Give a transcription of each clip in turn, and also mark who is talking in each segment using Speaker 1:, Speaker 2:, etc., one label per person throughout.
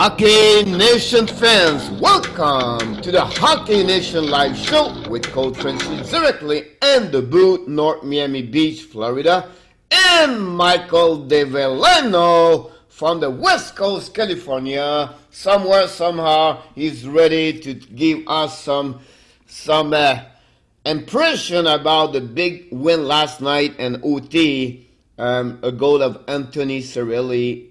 Speaker 1: Hockey Nation fans, welcome to the Hockey Nation live show with Coach Frenchy directly in the booth, North Miami Beach, Florida, and Michael Devellano from the West Coast, California. Somewhere, somehow, he's ready to give us some impression about the big win last night in OT, a goal of Anthony Cirelli.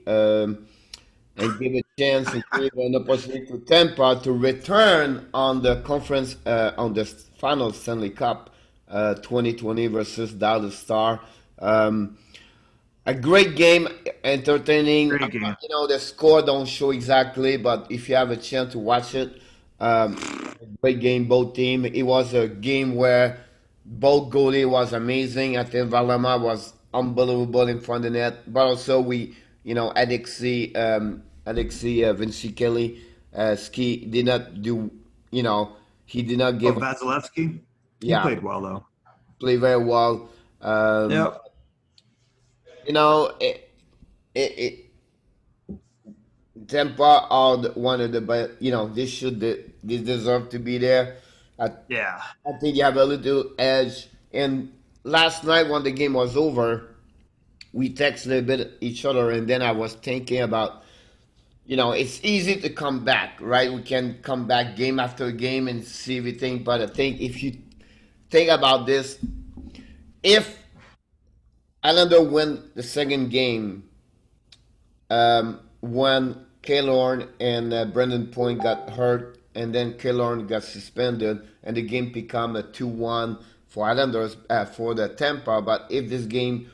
Speaker 1: And give a chance and give an opportunity to Tampa to return on the conference on the final Stanley Cup 2020 versus Dallas Star. A great game, entertaining.
Speaker 2: Great game.
Speaker 1: The score don't show exactly, but if you have a chance to watch it, great game, both team. It was a game where both goalie was amazing. I think Valama was unbelievable in front of the net, but also Alexei Vinci Kelly, Ski did not do, he did not give,
Speaker 2: Vasilevsky, he
Speaker 1: yeah,
Speaker 2: played well though.
Speaker 1: play very well.
Speaker 2: Yep.
Speaker 1: You know, Tampa are one of the best. They deserve to be there. I,
Speaker 2: Yeah.
Speaker 1: I think you have a little edge. And last night when the game was over, we texted a bit each other, and then I was thinking about, it's easy to come back, right? We can come back game after game and see everything. But I think if you think about this, if Islander win the second game, when Kaylorn and Brendan Point got hurt, and then Kaylorn got suspended, and the game become a 2-1 for Islanders for the Tampa. But if this game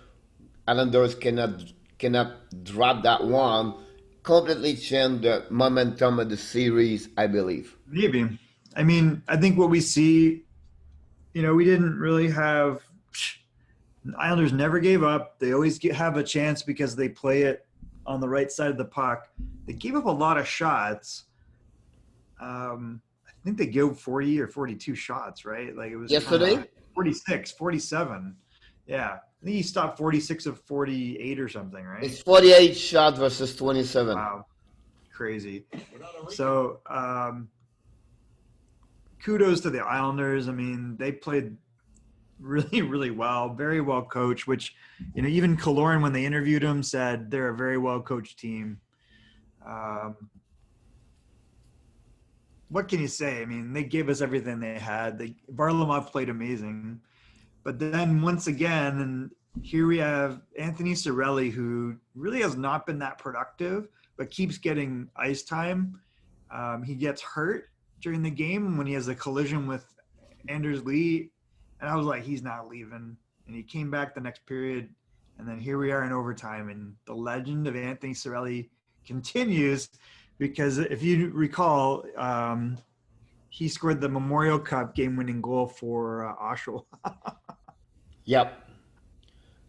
Speaker 1: Islanders cannot drop that one, completely change the momentum of the series, I believe.
Speaker 2: Maybe. I mean, I think what we see, we didn't really have. Islanders never gave up. They always have a chance because they play it on the right side of the puck. They gave up a lot of shots. I think they gave 40 or 42 shots, right? Like it was
Speaker 1: Yesterday?
Speaker 2: 46, 47. Yeah. I think he stopped 46 of 48 or something, right?
Speaker 1: It's 48 shots versus 27.
Speaker 2: Wow. Crazy. So kudos to the Islanders. I mean, they played really, really well, very well coached, which, even Kaloran, when they interviewed him, said they're a very well coached team. What can you say? I mean, they gave us everything they had. Varlamov played amazing. But then once again, and here we have Anthony Cirelli, who really has not been that productive, but keeps getting ice time. He gets hurt during the game when he has a collision with Anders Lee. And I was like, he's not leaving. And he came back the next period. And then here we are in overtime. And the legend of Anthony Cirelli continues because if you recall, he scored the Memorial Cup game-winning goal for Oshawa.
Speaker 1: Yep.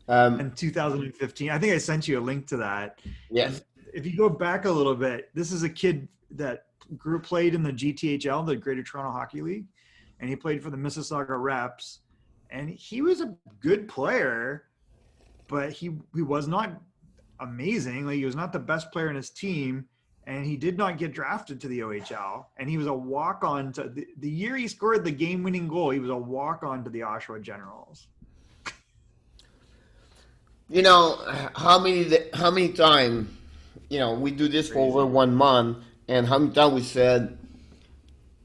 Speaker 2: In 2015. I think I sent you a link to that.
Speaker 1: Yes.
Speaker 2: And if you go back a little bit, this is a kid that played in the GTHL, the Greater Toronto Hockey League. And he played for the Mississauga Reps, and he was a good player, but he was not amazing. Like, he was not the best player in his team, and he did not get drafted to the OHL. And he was a walk-on to the year he scored the game-winning goal. He was a walk-on to the Oshawa Generals.
Speaker 1: How many times, we do this for over 1 month, and how many times we said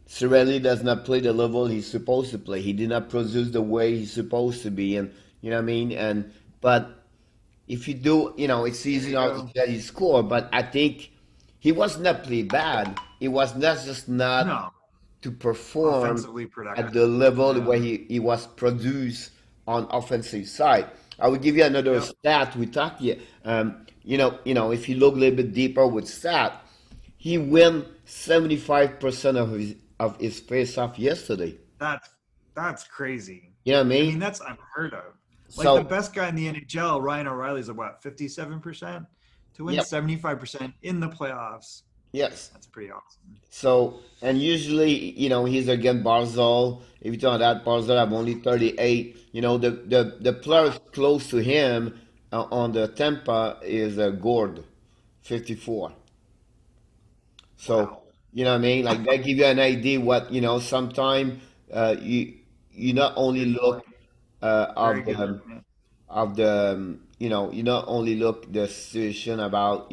Speaker 1: Cirelli does not play the level he's supposed to play. He did not produce the way he's supposed to be, and you know what I mean. But if you do, it's easy now to get his score. But I think he was not play bad. It was not just not to perform
Speaker 2: offensively productive
Speaker 1: at the level where he was produced on offensive side. I will give you another stat we talked here. If you look a little bit deeper with stat, he win 75% of his face-off yesterday.
Speaker 2: That's crazy.
Speaker 1: You know what I mean?
Speaker 2: I mean, that's unheard of. Like,
Speaker 1: So,
Speaker 2: the best guy in the NHL, Ryan O'Reilly's at what, 57%? To win 75% in the playoffs.
Speaker 1: yes.
Speaker 2: That's pretty awesome.
Speaker 1: So, and usually, he's against Barzal. If you talk that, Barzal have only 38. The players close to him on the Tampa is Gord, 54. So,
Speaker 2: Wow.
Speaker 1: you know what I mean? Like that give you an idea what, sometime you not only
Speaker 2: Good point.
Speaker 1: look
Speaker 2: Very
Speaker 1: of
Speaker 2: good
Speaker 1: the
Speaker 2: point.
Speaker 1: you not only look the situation about,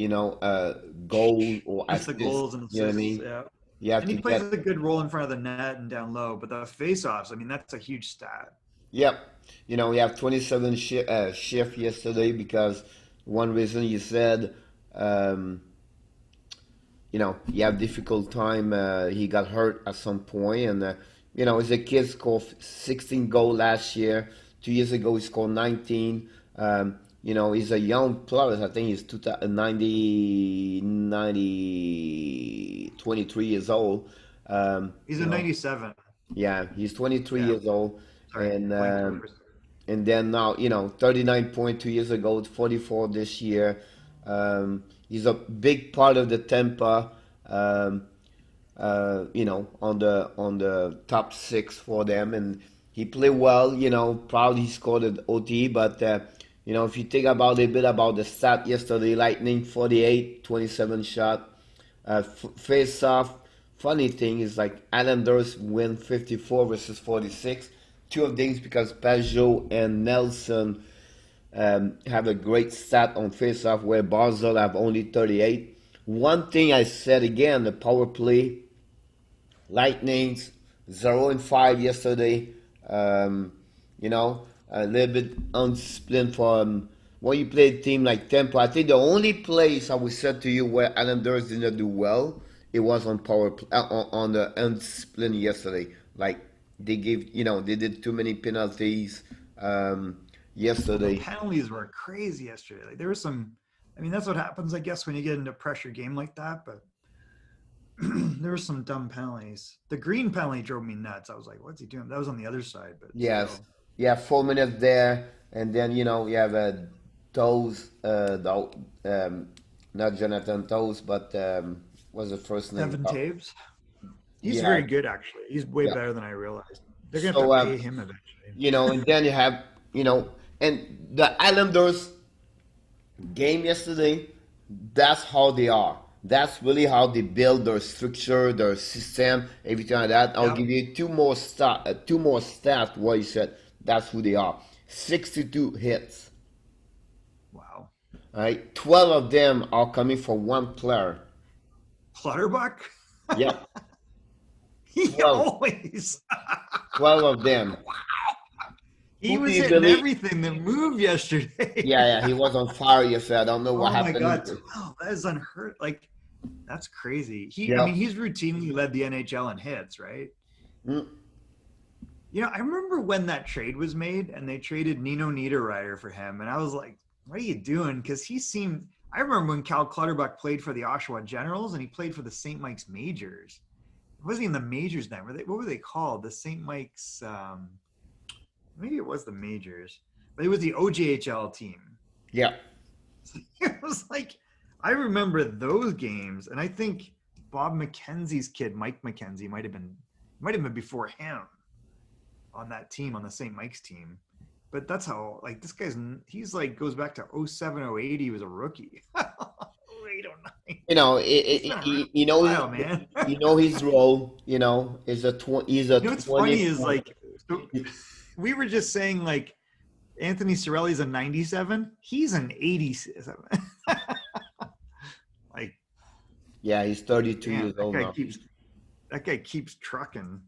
Speaker 1: goal or
Speaker 2: Just the
Speaker 1: assist,
Speaker 2: goals and
Speaker 1: you know what I
Speaker 2: assists,
Speaker 1: mean?
Speaker 2: yeah.
Speaker 1: You have
Speaker 2: And he
Speaker 1: to
Speaker 2: plays
Speaker 1: get,
Speaker 2: a good role in front of the net and down low, but the face-offs, I mean, that's a huge stat.
Speaker 1: yep. We have 27 shift yesterday because one reason you said, um, he had difficult time. He got hurt at some point, and as a kid, scored 16 goal last year. 2 years ago, he scored 19. He's a young player. I think he's 23 years old. Um,
Speaker 2: He's
Speaker 1: you
Speaker 2: a
Speaker 1: know,
Speaker 2: 97.
Speaker 1: yeah, he's 23
Speaker 2: Yeah,
Speaker 1: years old,
Speaker 2: sorry,
Speaker 1: and
Speaker 2: blank 21st.
Speaker 1: now, 39.2 years ago, 44 this year. He's a big part of the Tampa, um, on the top six for them, and he played well. Probably scored an OT, but if you think about a bit about the stat yesterday, Lightning 48, 27 shot, face off. Funny thing is like Islanders win 54 versus 46. Two of things because Pajot and Nelson have a great stat on face-off where Barzell have only 38. One thing I said again, the power play, Lightnings 0-5 yesterday. Um, a little bit undisciplined for when you play a team like Tampa. I think the only place I would say to you where Islanders didn't do well, it was on on the undiscipline yesterday. Like they did too many penalties
Speaker 2: Well, the
Speaker 1: yesterday.
Speaker 2: penalties were crazy yesterday. Like there was some, I mean, that's what happens, I guess, when you get into a pressure game like that. But there were some dumb penalties. The green penalty drove me nuts. I was like, "What's he doing?" That was on the other side, but
Speaker 1: Yes,
Speaker 2: still.
Speaker 1: you have 4 minutes there, and then you have Toes, not Jonathan Toes, but what's the first name?
Speaker 2: Evan Taves, he's
Speaker 1: Yeah,
Speaker 2: very good actually. He's way
Speaker 1: yeah.
Speaker 2: better than I realized. They're gonna have to
Speaker 1: So
Speaker 2: pay him eventually.
Speaker 1: and then you have and the Islanders game yesterday. That's how they are. That's really how they build their structure, their system, everything like that. I'll
Speaker 2: Yep.
Speaker 1: give you two more stats. What you said. That's who they are. 62 hits.
Speaker 2: Wow.
Speaker 1: All right, 12 of them are coming from one player.
Speaker 2: Clutterbuck,
Speaker 1: Yep,
Speaker 2: he
Speaker 1: 12.
Speaker 2: always
Speaker 1: 12 of them.
Speaker 2: he
Speaker 1: Who do
Speaker 2: was
Speaker 1: you
Speaker 2: hitting
Speaker 1: believe?
Speaker 2: everything that moved yesterday.
Speaker 1: Yeah, yeah, he was on fire yesterday. I don't know what
Speaker 2: Oh my
Speaker 1: happened.
Speaker 2: God, 12. That is unheard. Like that's crazy. I
Speaker 1: Yeah.
Speaker 2: mean, he's routinely led the NHL in hits, right?
Speaker 1: Mm,
Speaker 2: I remember when that trade was made and they traded Nino Niederreiter for him. And I was like, what are you doing? Because I remember when Cal Clutterbuck played for the Oshawa Generals and he played for the St. Mike's Majors. It wasn't even the Majors then. What were they called? The St. Mike's, maybe it was the Majors, but it was the OJHL team.
Speaker 1: yeah.
Speaker 2: It was like, I remember those games. And I think Bob McKenzie's kid, Mike McKenzie, might have been before him on that team, on the St. Mike's team. But that's how, like, he's like, goes back to 07, 08. He was a rookie. 08, 09. He's been around
Speaker 1: You
Speaker 2: a
Speaker 1: know,
Speaker 2: while, man.
Speaker 1: his role. He's a
Speaker 2: What's funny
Speaker 1: 20.
Speaker 2: is, like, so we were just saying, like, Anthony Cirelli's a 97. He's an 87. Like,
Speaker 1: Yeah, he's 32
Speaker 2: damn,
Speaker 1: years old now.
Speaker 2: that guy keeps trucking.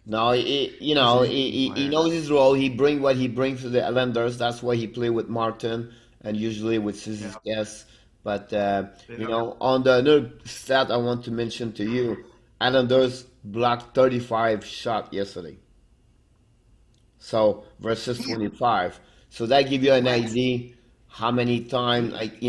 Speaker 1: No,
Speaker 2: He's an amazing
Speaker 1: he
Speaker 2: player.
Speaker 1: knows his role. He bring what he brings to the Islanders. That's why he play with Martin and usually with
Speaker 2: Yeah.
Speaker 1: Yes. But
Speaker 2: Yeah.
Speaker 1: on the another stat I want to mention to you, Islanders blocked 35 shot yesterday. So versus
Speaker 2: Damn.
Speaker 1: 25. So that give you an
Speaker 2: What?
Speaker 1: idea how many times,
Speaker 2: Eight.
Speaker 1: like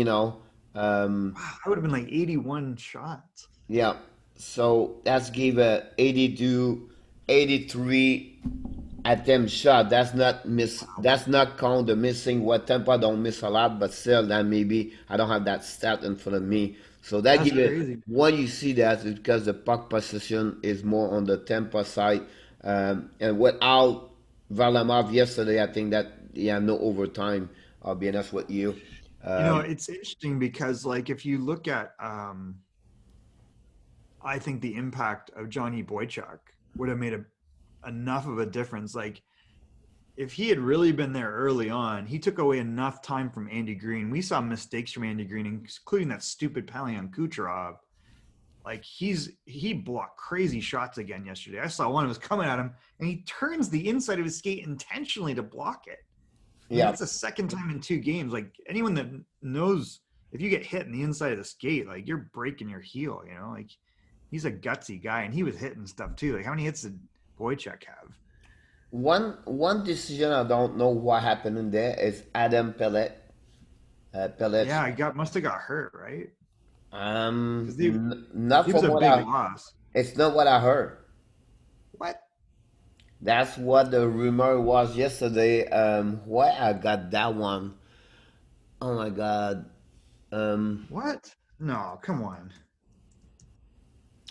Speaker 2: Wow. I would have been like 81 shots.
Speaker 1: yeah. So that's give a 82, 83 attempt shot. That's not miss. That's not count the missing. What Tampa don't miss a lot, but still, that maybe I don't have that stat in front of me. So that
Speaker 2: That's
Speaker 1: give it.
Speaker 2: crazy.
Speaker 1: When you see that, it's because the puck possession is more on the Tampa side, and without Varlamov yesterday, I think that yeah, no overtime. I'll be honest with you. Um,
Speaker 2: It's interesting because, like, if you look at I think the impact of Johnny Boychuk would have made enough of a difference. Like if he had really been there early on, he took away enough time from Andy Green. We saw mistakes from Andy Green, including that stupid penalty on Kucherov. Like he blocked crazy shots again yesterday. I saw one was coming at him, and he turns the inside of his skate intentionally to block it. I mean,
Speaker 1: Yeah.
Speaker 2: that's the second time in 2 games. Like anyone that knows, if you get hit in the inside of the skate, like you're breaking your heel. You know, like he's a gutsy guy, and he was hitting stuff too. Like how many hits did Boychuk have?
Speaker 1: One decision I don't know what happened in there is Adam Pellet. Pellet.
Speaker 2: Yeah, I must have got hurt, right? Because
Speaker 1: Not
Speaker 2: he was
Speaker 1: from
Speaker 2: a
Speaker 1: what
Speaker 2: big
Speaker 1: I.
Speaker 2: loss.
Speaker 1: It's not what I heard.
Speaker 2: What?
Speaker 1: That's what the rumor was yesterday. Why I got that one? Oh my God. Um,
Speaker 2: What? No, come on.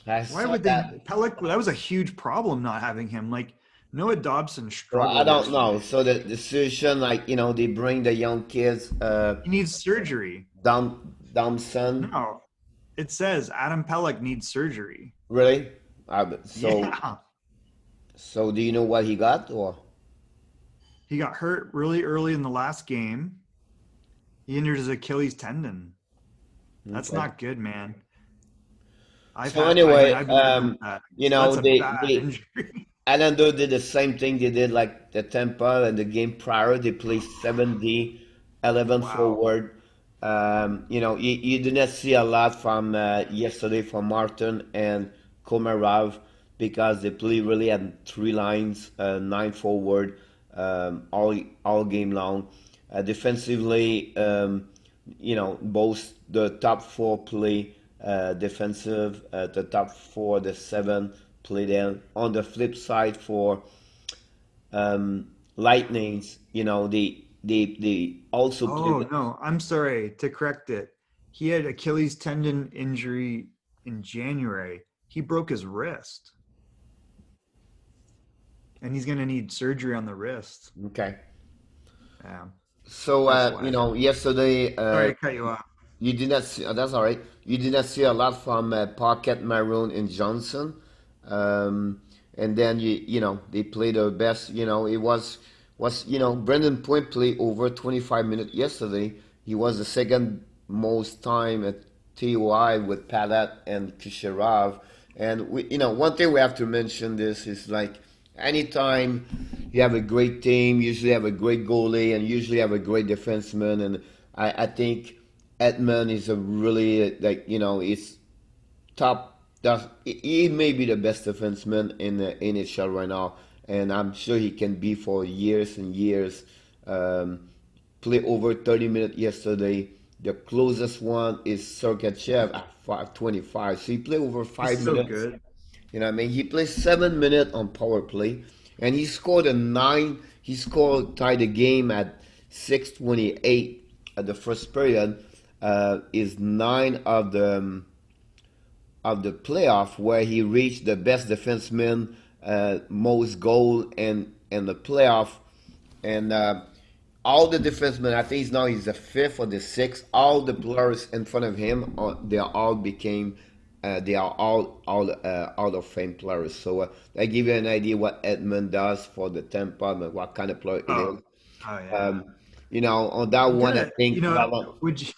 Speaker 1: I
Speaker 2: Why
Speaker 1: saw
Speaker 2: would they?
Speaker 1: that.
Speaker 2: Pellick, that was a huge problem not having him. Like Noah Dobson
Speaker 1: So I
Speaker 2: struggled
Speaker 1: don't know.
Speaker 2: yesterday.
Speaker 1: So the decision, like they bring the young kids,
Speaker 2: He needs surgery.
Speaker 1: down son.
Speaker 2: No, it says Adam Pellick needs surgery.
Speaker 1: Really? So
Speaker 2: Yeah,
Speaker 1: so do you know what he got or?
Speaker 2: he got hurt really early in the last game. He injured his Achilles tendon. That's
Speaker 1: Okay.
Speaker 2: not good, man.
Speaker 1: So
Speaker 2: I mean,
Speaker 1: anyway,
Speaker 2: I've lived with that. So that's a bad
Speaker 1: they
Speaker 2: injury.
Speaker 1: Islander did the same thing they did like the Tampa and the game prior. They played 7D, 11
Speaker 2: Wow.
Speaker 1: forward. You did not see a lot from yesterday from Martin and Komarov because they play really at three lines, nine forward, all game long. Defensively, both the top four play defensive, the top four, the seven play there. On the flip side for Lightnings, they also play.
Speaker 2: Oh no, I'm sorry to correct it. He had Achilles tendon injury in January. He broke his wrist, and he's going to need surgery on the wrist.
Speaker 1: Okay.
Speaker 2: Yeah,
Speaker 1: So,
Speaker 2: that's why.
Speaker 1: yesterday,
Speaker 2: Sorry to cut you off.
Speaker 1: you did not see, that's all right. You did not see a lot from Pocket, Maroon, and Johnson. And then, they played their best. Brendan Point played over 25 minutes yesterday. He was the second most time at TOI with Palat and Kisharov. And, one thing we have to mention this is like, anytime you have a great team, usually have a great goalie, and usually have a great defenseman. And I think Edmund is a really he's top. He may be the best defenseman in the NHL right now, and I'm sure he can be for years and years. Play over 30 minutes yesterday. The closest one is Sergachev at 5:25. So he played over
Speaker 2: He's
Speaker 1: five
Speaker 2: so
Speaker 1: minutes.
Speaker 2: good.
Speaker 1: You know what I mean? He played 7 minutes on power play, and he scored a nine. He scored tied the game at 6:28 at the first period. Is nine of the playoff where he reached the best defenseman, most goal in the playoff, and all the defensemen. I think he's the fifth or the sixth. All the players in front of him, they are all Hall of Fame players. So that give you an idea what Edmund does for the Tampa and what kind of player it is.
Speaker 2: Oh, oh yeah.
Speaker 1: Um, on that
Speaker 2: You
Speaker 1: one, I
Speaker 2: gotta,
Speaker 1: think
Speaker 2: would you?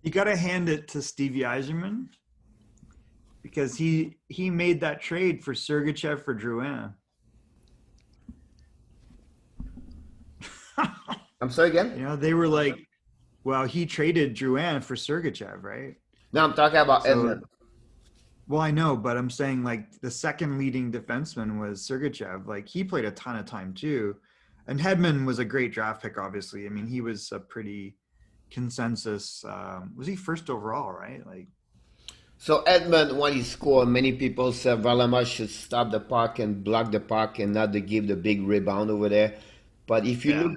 Speaker 2: You gotta hand it to Stevie Eiserman because he made that trade for Sergachev for Drouin.
Speaker 1: I'm sorry again.
Speaker 2: They were like, well, he traded Drouin for Sergachev, right?
Speaker 1: No, I'm talking about
Speaker 2: So,
Speaker 1: Edmund.
Speaker 2: well, I know, but I'm saying like the second leading defenseman was Sergachev. Like he played a ton of time too, and Hedman was a great draft pick. Obviously, I mean he was a pretty consensus. Was he first overall, right? Like,
Speaker 1: So Edmund, when he scored, many people said Valama should stop the puck and block the puck and not to give the big rebound over there. But
Speaker 2: yeah,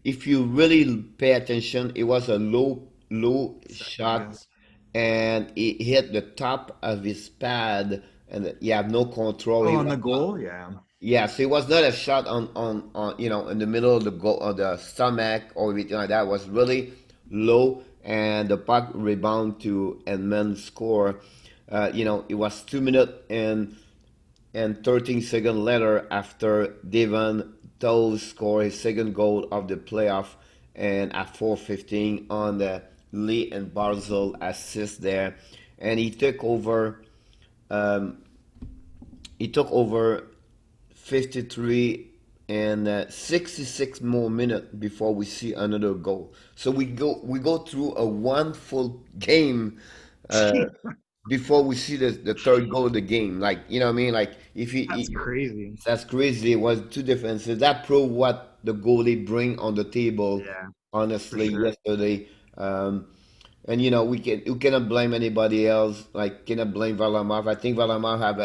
Speaker 1: if you really pay attention, it was a low
Speaker 2: second
Speaker 1: shot,
Speaker 2: guess.
Speaker 1: and it hit the top of his pad, and you have no control.
Speaker 2: Oh,
Speaker 1: It
Speaker 2: on
Speaker 1: was
Speaker 2: the
Speaker 1: not,
Speaker 2: goal, yeah.
Speaker 1: yeah, so it was not a shot on in the middle of the goal of the stomach or anything like that. It was really low, and the puck rebound to Edmund score. It was 2 minutes and 13 seconds later after Devon Toews scored his second goal of the playoff and at 4:15 on the Lee and Barzell assist there, and um, he took over 53 and 66 more minutes before we see another goal. So we go through a one full game uh, before we see the third goal of the game. Like, you know what I mean? Like,
Speaker 2: That's crazy.
Speaker 1: that's crazy. It was two defenses. That proved what the goalie bring on the table.
Speaker 2: Yeah, for
Speaker 1: Honestly,
Speaker 2: sure.
Speaker 1: yesterday, and we cannot blame anybody else. Like, cannot blame Varlamov. I think Varlamov have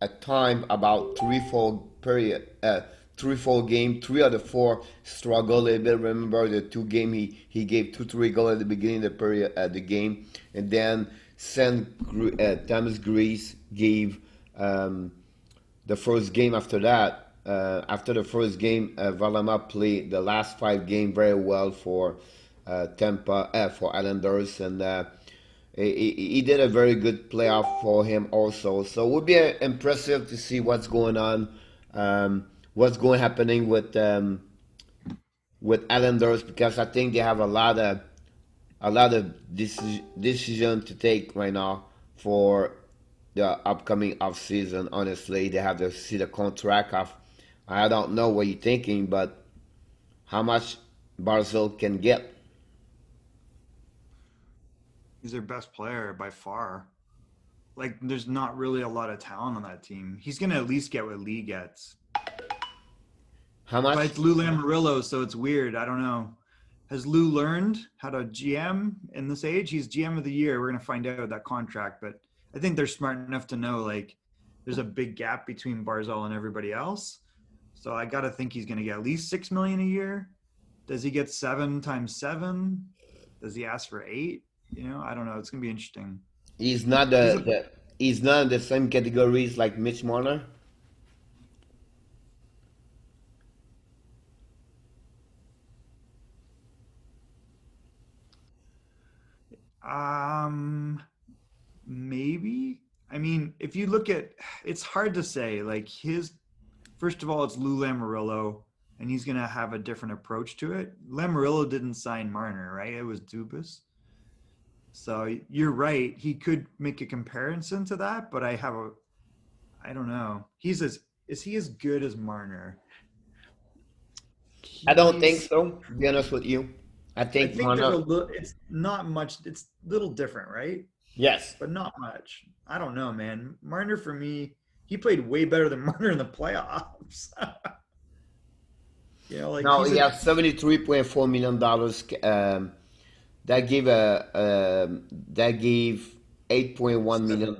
Speaker 1: a time about 3-4 period, 3-4 game. 3 out of 4 struggle a little bit. Remember the 2 game he gave 2-3 goals at the beginning of the period at the game, and then Thomas Grease gave. The first game after that, after the first game, Valama played the last 5 games very well for Tampa, for Islanders, and he did a very good playoff for him also. So it would be impressive to see what's going on, what's going happening with Islanders, because I think they have a lot of decision to take right now for the upcoming off season. Honestly, they have to see the contract of. I don't know what you're thinking, but how much Barzil can get.
Speaker 2: He's their best player by far. Like, there's not really a lot of talent on that team. He's gonna at least get what Lee gets.
Speaker 1: How
Speaker 2: But
Speaker 1: much?
Speaker 2: it's Lou Lamoriello, so it's weird. I don't know. Has Lou learned how to GM in this age? He's GM of the year. We're gonna find out that contract, but I think they're smart enough to know like there's a big gap between Barzal and everybody else. So I gotta think he's gonna get at least 6 million a year. Does he get 7 times 7? Does he ask for 8? I don't know. It's gonna be interesting.
Speaker 1: He's not
Speaker 2: He's a
Speaker 1: he's not in the same categories like Mitch Marner.
Speaker 2: um maybe. I mean, if you look at, it's hard to say. Like his, first of all, it's Lou Lamoriello, and he's gonna have a different approach to it. Lamoriello didn't sign Marner, right? It was Dubas. So you're right. He could make a comparison to that, but I don't know. Is he as good as Marner?
Speaker 1: I don't think
Speaker 2: He's,
Speaker 1: so. To be honest with you, I
Speaker 2: I
Speaker 1: think
Speaker 2: think there's
Speaker 1: Marner.
Speaker 2: a little, it's not much, it's a little different, right?
Speaker 1: Yes.
Speaker 2: But not much. I don't know, man. Marner for me, he played way better than Marner in the playoffs. Like
Speaker 1: Now
Speaker 2: he's
Speaker 1: he
Speaker 2: a
Speaker 1: has $73.4 million. That gave $8.1 million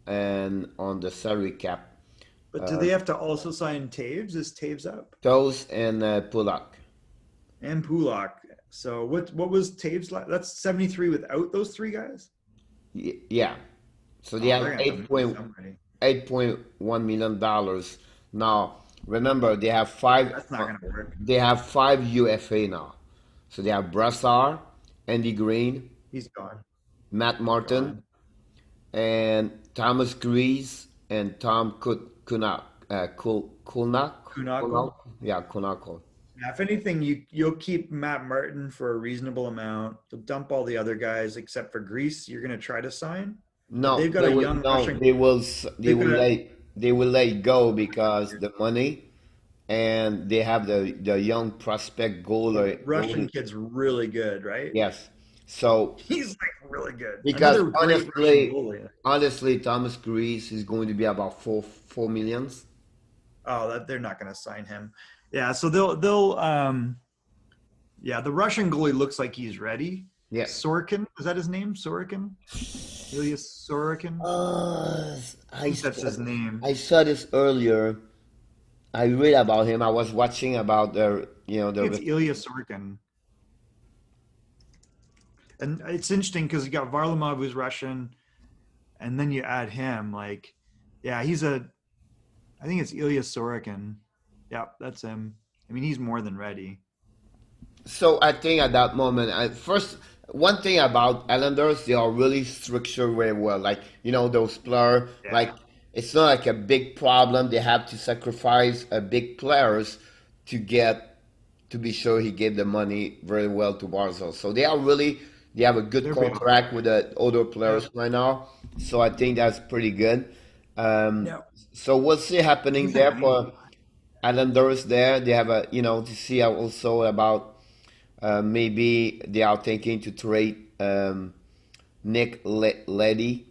Speaker 1: and on the salary cap.
Speaker 2: but do they have to also sign Taves? Is Taves up?
Speaker 1: Toes and Pulak.
Speaker 2: And Pulak. So what was Taves like? That's 73 without those three guys?
Speaker 1: Yeah. So they
Speaker 2: Oh, they're
Speaker 1: have
Speaker 2: gonna have to
Speaker 1: eight
Speaker 2: move
Speaker 1: point
Speaker 2: somebody.
Speaker 1: $8.1 million. Now remember they have five.
Speaker 2: That's not gonna work.
Speaker 1: They have 5 UFA now. So they have Brassard, Andy Green,
Speaker 2: He's gone.
Speaker 1: Matt Martin,
Speaker 2: Gone.
Speaker 1: and Thomas Grease and Tom Kulnak.
Speaker 2: Kunako.
Speaker 1: Yeah, Kunako.
Speaker 2: Yeah, if anything, you'll keep Matt Martin for a reasonable amount. You'll dump all the other guys except for Greece. You're gonna try to sign, but
Speaker 1: No,
Speaker 2: they've got
Speaker 1: they
Speaker 2: a
Speaker 1: will.
Speaker 2: young
Speaker 1: No,
Speaker 2: Russian.
Speaker 1: they
Speaker 2: They've
Speaker 1: will
Speaker 2: got a
Speaker 1: let it go because the money, and they have the young prospect
Speaker 2: the
Speaker 1: goalie.
Speaker 2: Russian kid's really good, right?
Speaker 1: Yes. So
Speaker 2: He's like really good.
Speaker 1: because
Speaker 2: Another great Russian goalie.
Speaker 1: honestly, Thomas Grease is going to be about four millions.
Speaker 2: Oh, that they're not going to sign him. Yeah, so they'll yeah, the Russian goalie looks like he's ready.
Speaker 1: Yes.
Speaker 2: Sorokin, is that his name? Sorokin? Ilias Sorokin? I
Speaker 1: Uh, I
Speaker 2: think that's
Speaker 1: saw,
Speaker 2: his name.
Speaker 1: I saw this earlier. I read about him. I was watching about
Speaker 2: I think it's
Speaker 1: the
Speaker 2: Ilya Sorokin. And it's interesting because you got Varlamov who's Russian, and then you add him. Like, yeah, I think it's Ilya Sorokin. Yeah, that's him. I mean, he's more than ready.
Speaker 1: so I think at that moment, I first one thing about Islanders, they are really structured very well. Like, those players, like,
Speaker 2: Yeah,
Speaker 1: it's not like a big problem. They have to sacrifice a big players to get to be sure he gave the money very well to Barzell. So they have a good
Speaker 2: they're being
Speaker 1: contract with the other
Speaker 2: yeah,
Speaker 1: players right now. So I think that's pretty good. Um,
Speaker 2: yeah.
Speaker 1: so we'll see happening
Speaker 2: Decent
Speaker 1: there
Speaker 2: money.
Speaker 1: for Islanders there. They have to see also about maybe they are thinking to trade Nick Leddy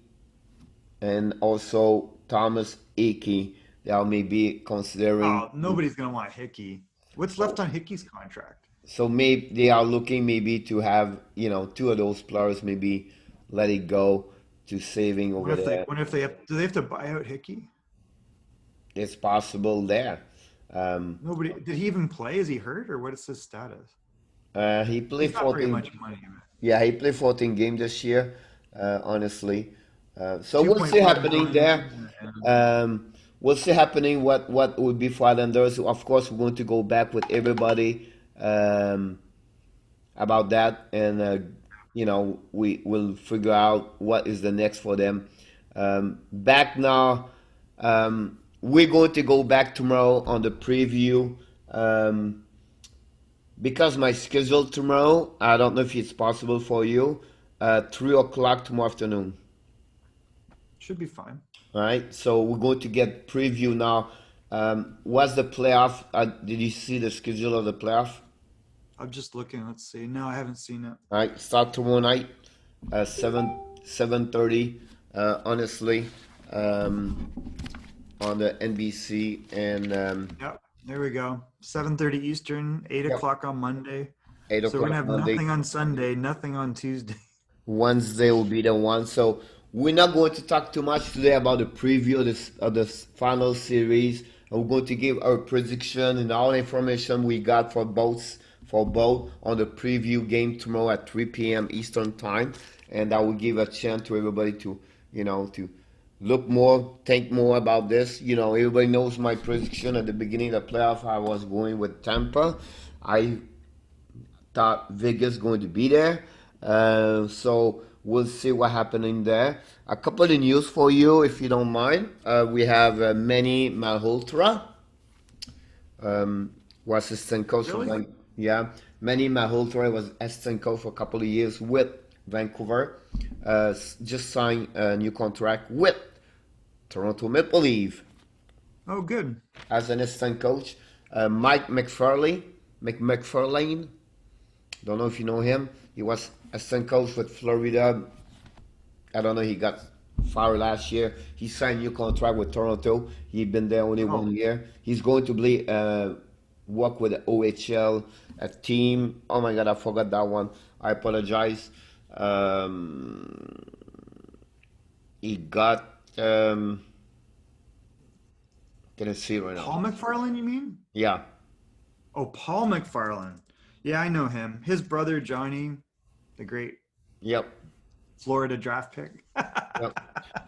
Speaker 1: and also Thomas Icky. They are maybe considering.
Speaker 2: Oh, nobody's gonna want Hickey. What's left on Hickey's contract?
Speaker 1: So maybe they are looking maybe to have two of those players maybe let it go to saving over there.
Speaker 2: What if they have? Do they have to buy out Hickey?
Speaker 1: It's possible there. Um,
Speaker 2: Nobody. Did he even play? Is he hurt or what is his status?
Speaker 1: he played
Speaker 2: He's not very
Speaker 1: 14.
Speaker 2: much money.
Speaker 1: Yeah, he played 14 games this year. Honestly, so
Speaker 2: Two
Speaker 1: we'll
Speaker 2: point
Speaker 1: see
Speaker 2: five
Speaker 1: happening there.
Speaker 2: million.
Speaker 1: We'll see happening what would be for Islanders. Of course, we're going to go back with everybody. About that, and we will figure out what is the next for them. Back now, we're going to go back tomorrow on the preview. Because my schedule tomorrow, I don't know if it's possible for you. 3 o'clock tomorrow afternoon.
Speaker 2: Should be fine.
Speaker 1: All right, so we're going to get preview now. What's the playoff? Did you see the schedule of the playoff?
Speaker 2: I'm just looking. Let's see. No, I haven't seen it.
Speaker 1: All right, start tomorrow night, 7:30. Honestly, um, on the NBC and
Speaker 2: Yep. There we go. 7:30 Eastern, 8
Speaker 1: yep,
Speaker 2: o'clock on Monday.
Speaker 1: eight
Speaker 2: So we're gonna
Speaker 1: o'clock
Speaker 2: have
Speaker 1: Monday.
Speaker 2: nothing on Sunday, nothing on Tuesday.
Speaker 1: Wednesday will be the one. So we're not going to talk too much today about the preview of this final series. We're going to give our prediction and all the information we got for both on the preview game tomorrow at 3 p.m. Eastern time, and that will give a chance to everybody to look more, think more about this. Everybody knows my prediction at the beginning of the playoff. I was going with Tampa. I thought Vegas going to be there. So we'll see what happening there. A couple of news for you, if you don't mind. We have Manny Malhotra, was assistant coach for
Speaker 2: Really?
Speaker 1: yeah. Manny Malhotra was assistant coach for a couple of years with Vancouver. Just signed a new contract with Toronto Maple Leaf
Speaker 2: Oh, good.
Speaker 1: as an assistant coach. Mike McFarlane, don't know if you know him. He was assistant coach with Florida. I don't know. He got fired last year. He signed a new contract with Toronto. He'd been there only
Speaker 2: Oh,
Speaker 1: 1 year. He's going to work with the OHL, a team. Oh my God, I forgot that one. I apologize. Um, he got. Can I see right now?
Speaker 2: Paul McFarland, you mean?
Speaker 1: Yeah.
Speaker 2: Oh, Paul McFarland. Yeah, I know him. His brother Johnny, the great
Speaker 1: Yep.
Speaker 2: Florida draft pick.
Speaker 1: Yep.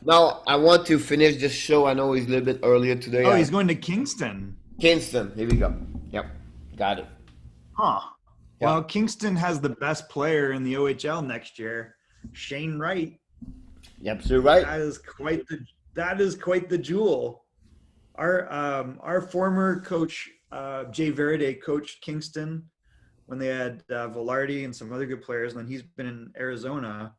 Speaker 1: Now I want to finish this show. I know it's a little bit earlier today.
Speaker 2: Oh, he's going to Kingston.
Speaker 1: Kingston. Here we go. Yep. Got it.
Speaker 2: Huh.
Speaker 1: Yep.
Speaker 2: Well, Kingston has the best player in the OHL next year, Shane Wright.
Speaker 1: Yep. So you're right.
Speaker 2: That is quite the jewel. Our former coach Jay Verde coached Kingston when they had Velarde and some other good players, and then he's been in Arizona.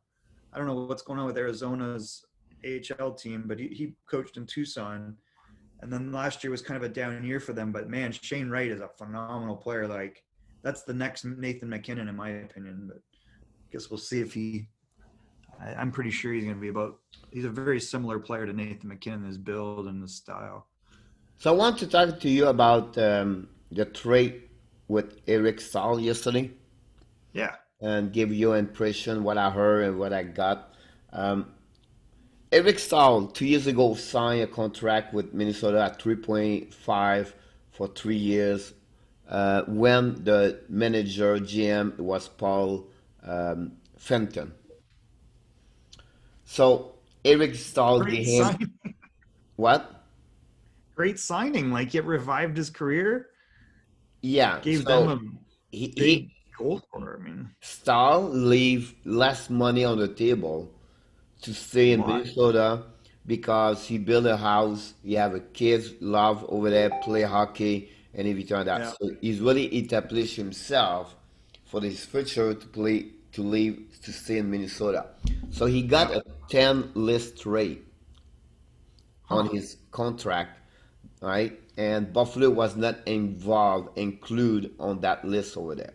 Speaker 2: I don't know what's going on with Arizona's AHL team, but he coached in Tucson. And then last year was kind of a down year for them. But man, Shane Wright is a phenomenal player. Like that's the next Nathan McKinnon, in my opinion. But I guess we'll see if I'm pretty sure he's going to be he's a very similar player to Nathan McKinnon, his build and his style.
Speaker 1: So I want to talk to you about the trade with Eric Stahl yesterday
Speaker 2: Yeah.
Speaker 1: and give you an impression what I heard and what I got. Um, Eric Stahl 2 years ago signed a contract with Minnesota at 3.5 for 3 years. When the manager GM was Paul Fenton. So Eric Stahl
Speaker 2: Great
Speaker 1: gave him
Speaker 2: signing.
Speaker 1: what?
Speaker 2: Great signing. Like it revived his career,
Speaker 1: Yeah.
Speaker 2: gave them
Speaker 1: So
Speaker 2: a
Speaker 1: he
Speaker 2: big goal scorer. I mean,
Speaker 1: Stahl leave less money on the table to stay in
Speaker 2: why?
Speaker 1: Minnesota because he built a house, he have a kids love over there, play hockey and everything like that.
Speaker 2: Yeah.
Speaker 1: So he's really established himself for his future to play to leave to stay in Minnesota. So he got
Speaker 2: Yeah.
Speaker 1: a 10 list rate on
Speaker 2: Huh.
Speaker 1: his contract, right? And Buffalo was not involved, include on that list over there.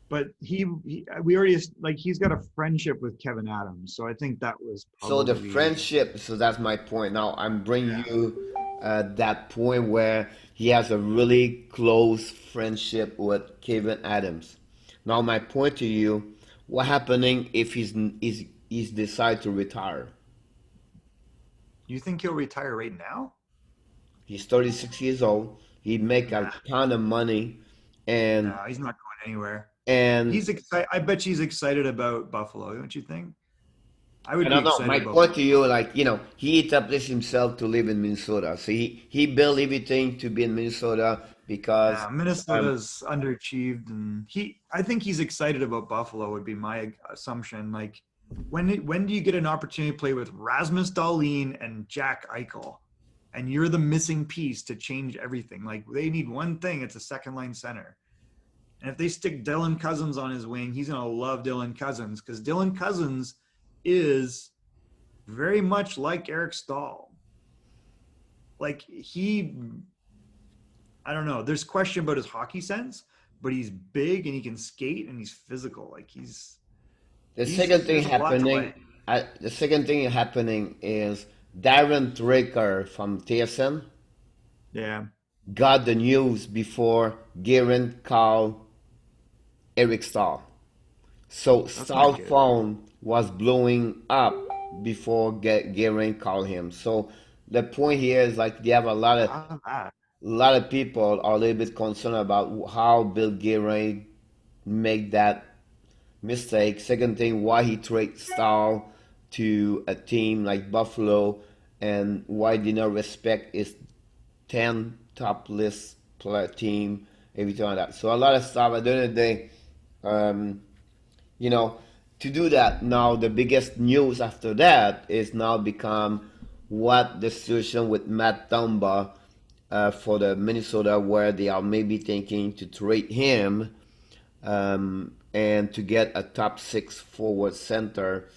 Speaker 2: But we already like he's got a friendship with Kevin Adams, so I think that was
Speaker 1: So the
Speaker 2: probably
Speaker 1: friendship, so that's my point. Now I'm bringing
Speaker 2: yeah.
Speaker 1: you that point where he has a really close friendship with Kevin Adams. Now my point to you, what happening if he's decide to retire?
Speaker 2: You think he'll retire right now?
Speaker 1: He's 36 years old. He make a
Speaker 2: Nah,
Speaker 1: ton of money, and
Speaker 2: no, he's not going anywhere.
Speaker 1: and
Speaker 2: He's excited. I bet she's excited about Buffalo, don't you think? I would
Speaker 1: I
Speaker 2: be
Speaker 1: don't know.
Speaker 2: excited
Speaker 1: My
Speaker 2: about
Speaker 1: point to
Speaker 2: Buffalo.
Speaker 1: you, like, he established himself to live in Minnesota. So he built everything to be in Minnesota because
Speaker 2: Yeah,
Speaker 1: um,
Speaker 2: Minnesota's underachieved, and I think he's excited about Buffalo. Would be my assumption. Like, when do you get an opportunity to play with Rasmus Dahlin and Jack Eichel, and you're the missing piece to change everything? Like, they need one thing. It's a second line center. And if they stick Dylan Cousins on his wing, he's gonna love Dylan Cousins because Dylan Cousins is very much like Eric Stahl. Like I don't know. There's question about his hockey sense, but he's big and he can skate and he's physical. Like
Speaker 1: the second thing
Speaker 2: there's a lot to
Speaker 1: happening,
Speaker 2: like.
Speaker 1: the second thing happening is Darren Draker from TSN
Speaker 2: Yeah,
Speaker 1: got the news before Garen called Eric Stahl. So
Speaker 2: that's not
Speaker 1: Stahl
Speaker 2: good.
Speaker 1: phone was blowing up before Garen called him. So the point here is like they have
Speaker 2: How's that?
Speaker 1: a lot of people are a little bit concerned about how Bill Guerin make that mistake. Second thing, why he trade Stahl to a team like Buffalo, and why did not respect his 10 top list player team, everything like that. So a lot of stuff. At the end of the day, um, you know, to do that. Now, the biggest news after that is now become what the situation with Matt Dumba for the Minnesota, where they are maybe thinking to trade him and to get a top six forward center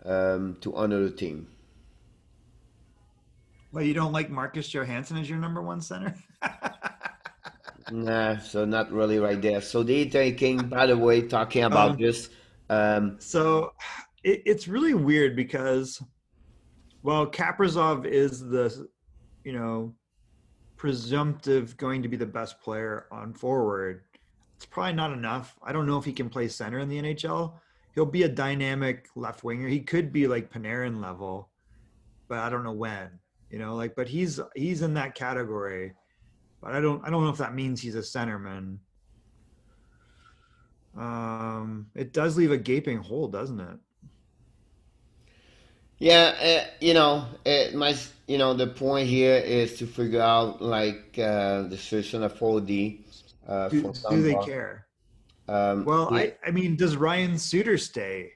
Speaker 1: to honor the team.
Speaker 2: Well, you don't like Marcus Johansson as your number one center?
Speaker 1: Nah, so not really right there. So they taking, by the way, talking about
Speaker 2: um,
Speaker 1: this. Um,
Speaker 2: so it's really weird because well, Kaprizov is the you know presumptive going to be the best player on forward. It's probably not enough. I don't know if he can play center in the NHL. He'll be a dynamic left winger. He could be like Panarin level, but I don't know when. Like but he's in that category. But I don't know if that means he's a centerman. It does leave a gaping hole, doesn't it?
Speaker 1: Yeah, the point here is to figure out like the situation of 4D
Speaker 2: Do
Speaker 1: for
Speaker 2: do they
Speaker 1: Tampa.
Speaker 2: care? Well,
Speaker 1: Yeah,
Speaker 2: I mean, does Ryan Suter stay?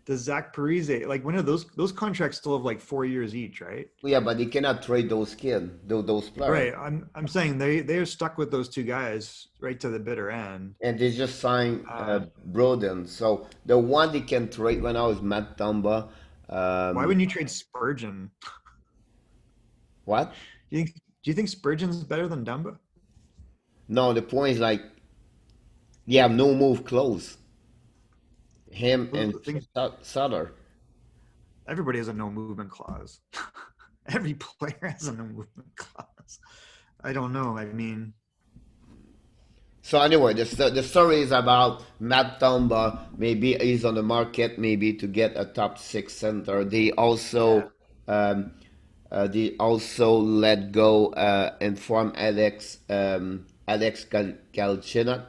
Speaker 2: Does Zach Parise like when are those contracts still have like 4 years each, right?
Speaker 1: yeah, but they cannot trade those kids, those players,
Speaker 2: Right. I'm saying they're stuck with those two guys right to the bitter end.
Speaker 1: and they just signed
Speaker 2: Uh,
Speaker 1: Broden. So the one they can trade right now is Matt Dumba.
Speaker 2: why
Speaker 1: Um,
Speaker 2: wouldn't you trade Spurgeon?
Speaker 1: what?
Speaker 2: Do you think Spurgeon's better than Dumba?
Speaker 1: No, the point is like you have no move close. Him
Speaker 2: Well,
Speaker 1: and
Speaker 2: the thing
Speaker 1: Sutter.
Speaker 2: everybody has a no movement clause. Every player has a no movement clause. I don't know. I mean,
Speaker 1: So anyway, the story is about Matt Tomba. Maybe he's on the market, maybe to get a top six center.
Speaker 2: yeah.
Speaker 1: Um, they also let go inform Alex Galchenyuk,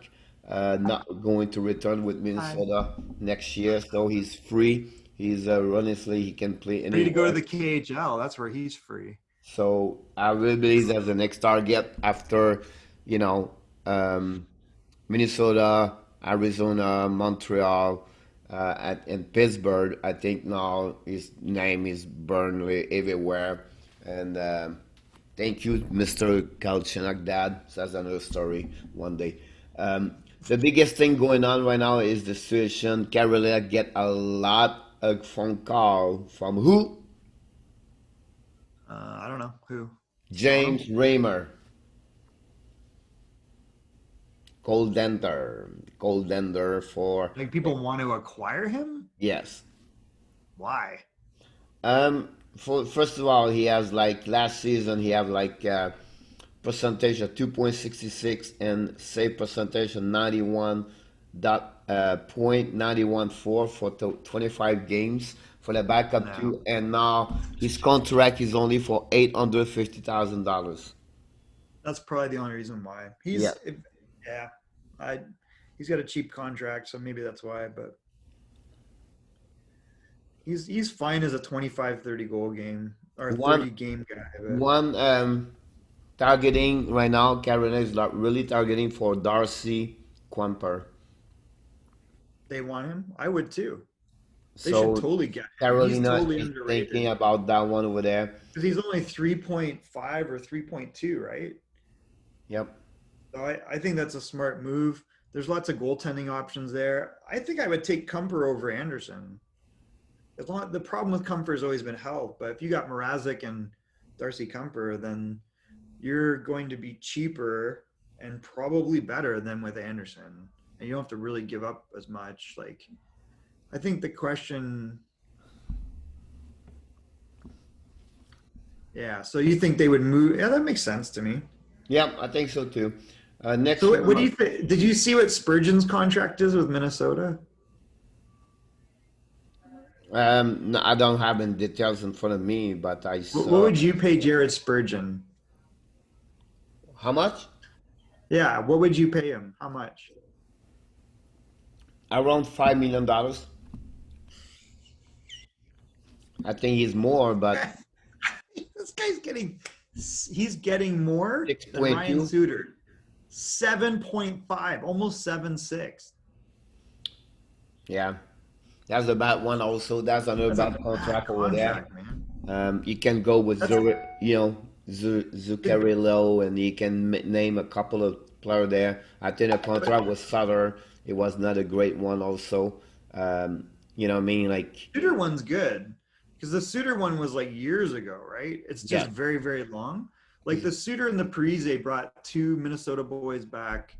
Speaker 1: not going to return with
Speaker 2: Hi.
Speaker 1: Minnesota next year. So he's free. He's honestly he can play
Speaker 2: Free to go to
Speaker 1: anywhere.
Speaker 2: the KHL. That's where he's free.
Speaker 1: So I really believe that's the next target after, you know, um, Minnesota. Arizona, Montreal, and Pittsburgh. I think now his name is Burnley everywhere. And thank you, Mr. Kalchenak. Dad. So that's another story one day. The biggest thing going on right now is the situation. Carolina get a lot of phone call from who?
Speaker 2: I don't know who. Toronto?
Speaker 1: James Raymer, Coldender for
Speaker 2: Like people want to acquire him?
Speaker 1: yes.
Speaker 2: Why?
Speaker 1: For first of all, he has like last season he have like percentage of 2.66 and save percentage of 91 dot point 91.4 for 25 games for the backup
Speaker 2: No.
Speaker 1: two, and now his contract is only for $850,000.
Speaker 2: That's probably the only reason why.
Speaker 1: Yeah,
Speaker 2: Yeah, I he's got a cheap contract, so maybe that's why, but he's fine as a 25, 30 goal game or
Speaker 1: one
Speaker 2: 30 game guy, but
Speaker 1: one targeting right now. Carolina is not really targeting for Darcy Quimper.
Speaker 2: they want him. I would too. They should
Speaker 1: So
Speaker 2: totally get him. He's
Speaker 1: Carolina
Speaker 2: totally
Speaker 1: is
Speaker 2: underrated
Speaker 1: thinking about that one over there.
Speaker 2: because he's only 3.5 or 3.2, right?
Speaker 1: Yep.
Speaker 2: So I think that's a smart move. There's lots of goaltending options there. I think I would take Kumper over Anderson. The problem with Kumper has always been health, but if you got Mrazek and Darcy Kumper, then you're going to be cheaper and probably better than with Anderson. And you don't have to really give up as much. Like, I think the question, yeah. So you think they would move? Yeah, that makes sense to me.
Speaker 1: Yep, I think so too. Next
Speaker 2: So what do
Speaker 1: one,
Speaker 2: you think? Did you see what Spurgeon's contract is with Minnesota?
Speaker 1: no, I don't have any details in front of me, but I
Speaker 2: What
Speaker 1: saw
Speaker 2: would you pay Jared Spurgeon?
Speaker 1: how much?
Speaker 2: Yeah, what would you pay him? How much?
Speaker 1: Around $5 million. I think he's more, but
Speaker 2: This guy's getting more
Speaker 1: six
Speaker 2: than
Speaker 1: point
Speaker 2: Ryan
Speaker 1: two.
Speaker 2: Suter. 7.5, almost 7.6.
Speaker 1: Yeah, that's a bad one. Also, that's another
Speaker 2: That's a
Speaker 1: bad
Speaker 2: bad
Speaker 1: contract over there.
Speaker 2: contract, man.
Speaker 1: You can go with
Speaker 2: That's it,
Speaker 1: Zuccarello, and you can name a couple of players there. I think the
Speaker 2: but
Speaker 1: contract with Sutter, it was not a great one. Also, you know what I mean? Like,
Speaker 2: Suter one's good because the Suter one was like years ago, right? It's just
Speaker 1: yeah,
Speaker 2: very, very long. Like the Suter and the Parise brought two Minnesota boys back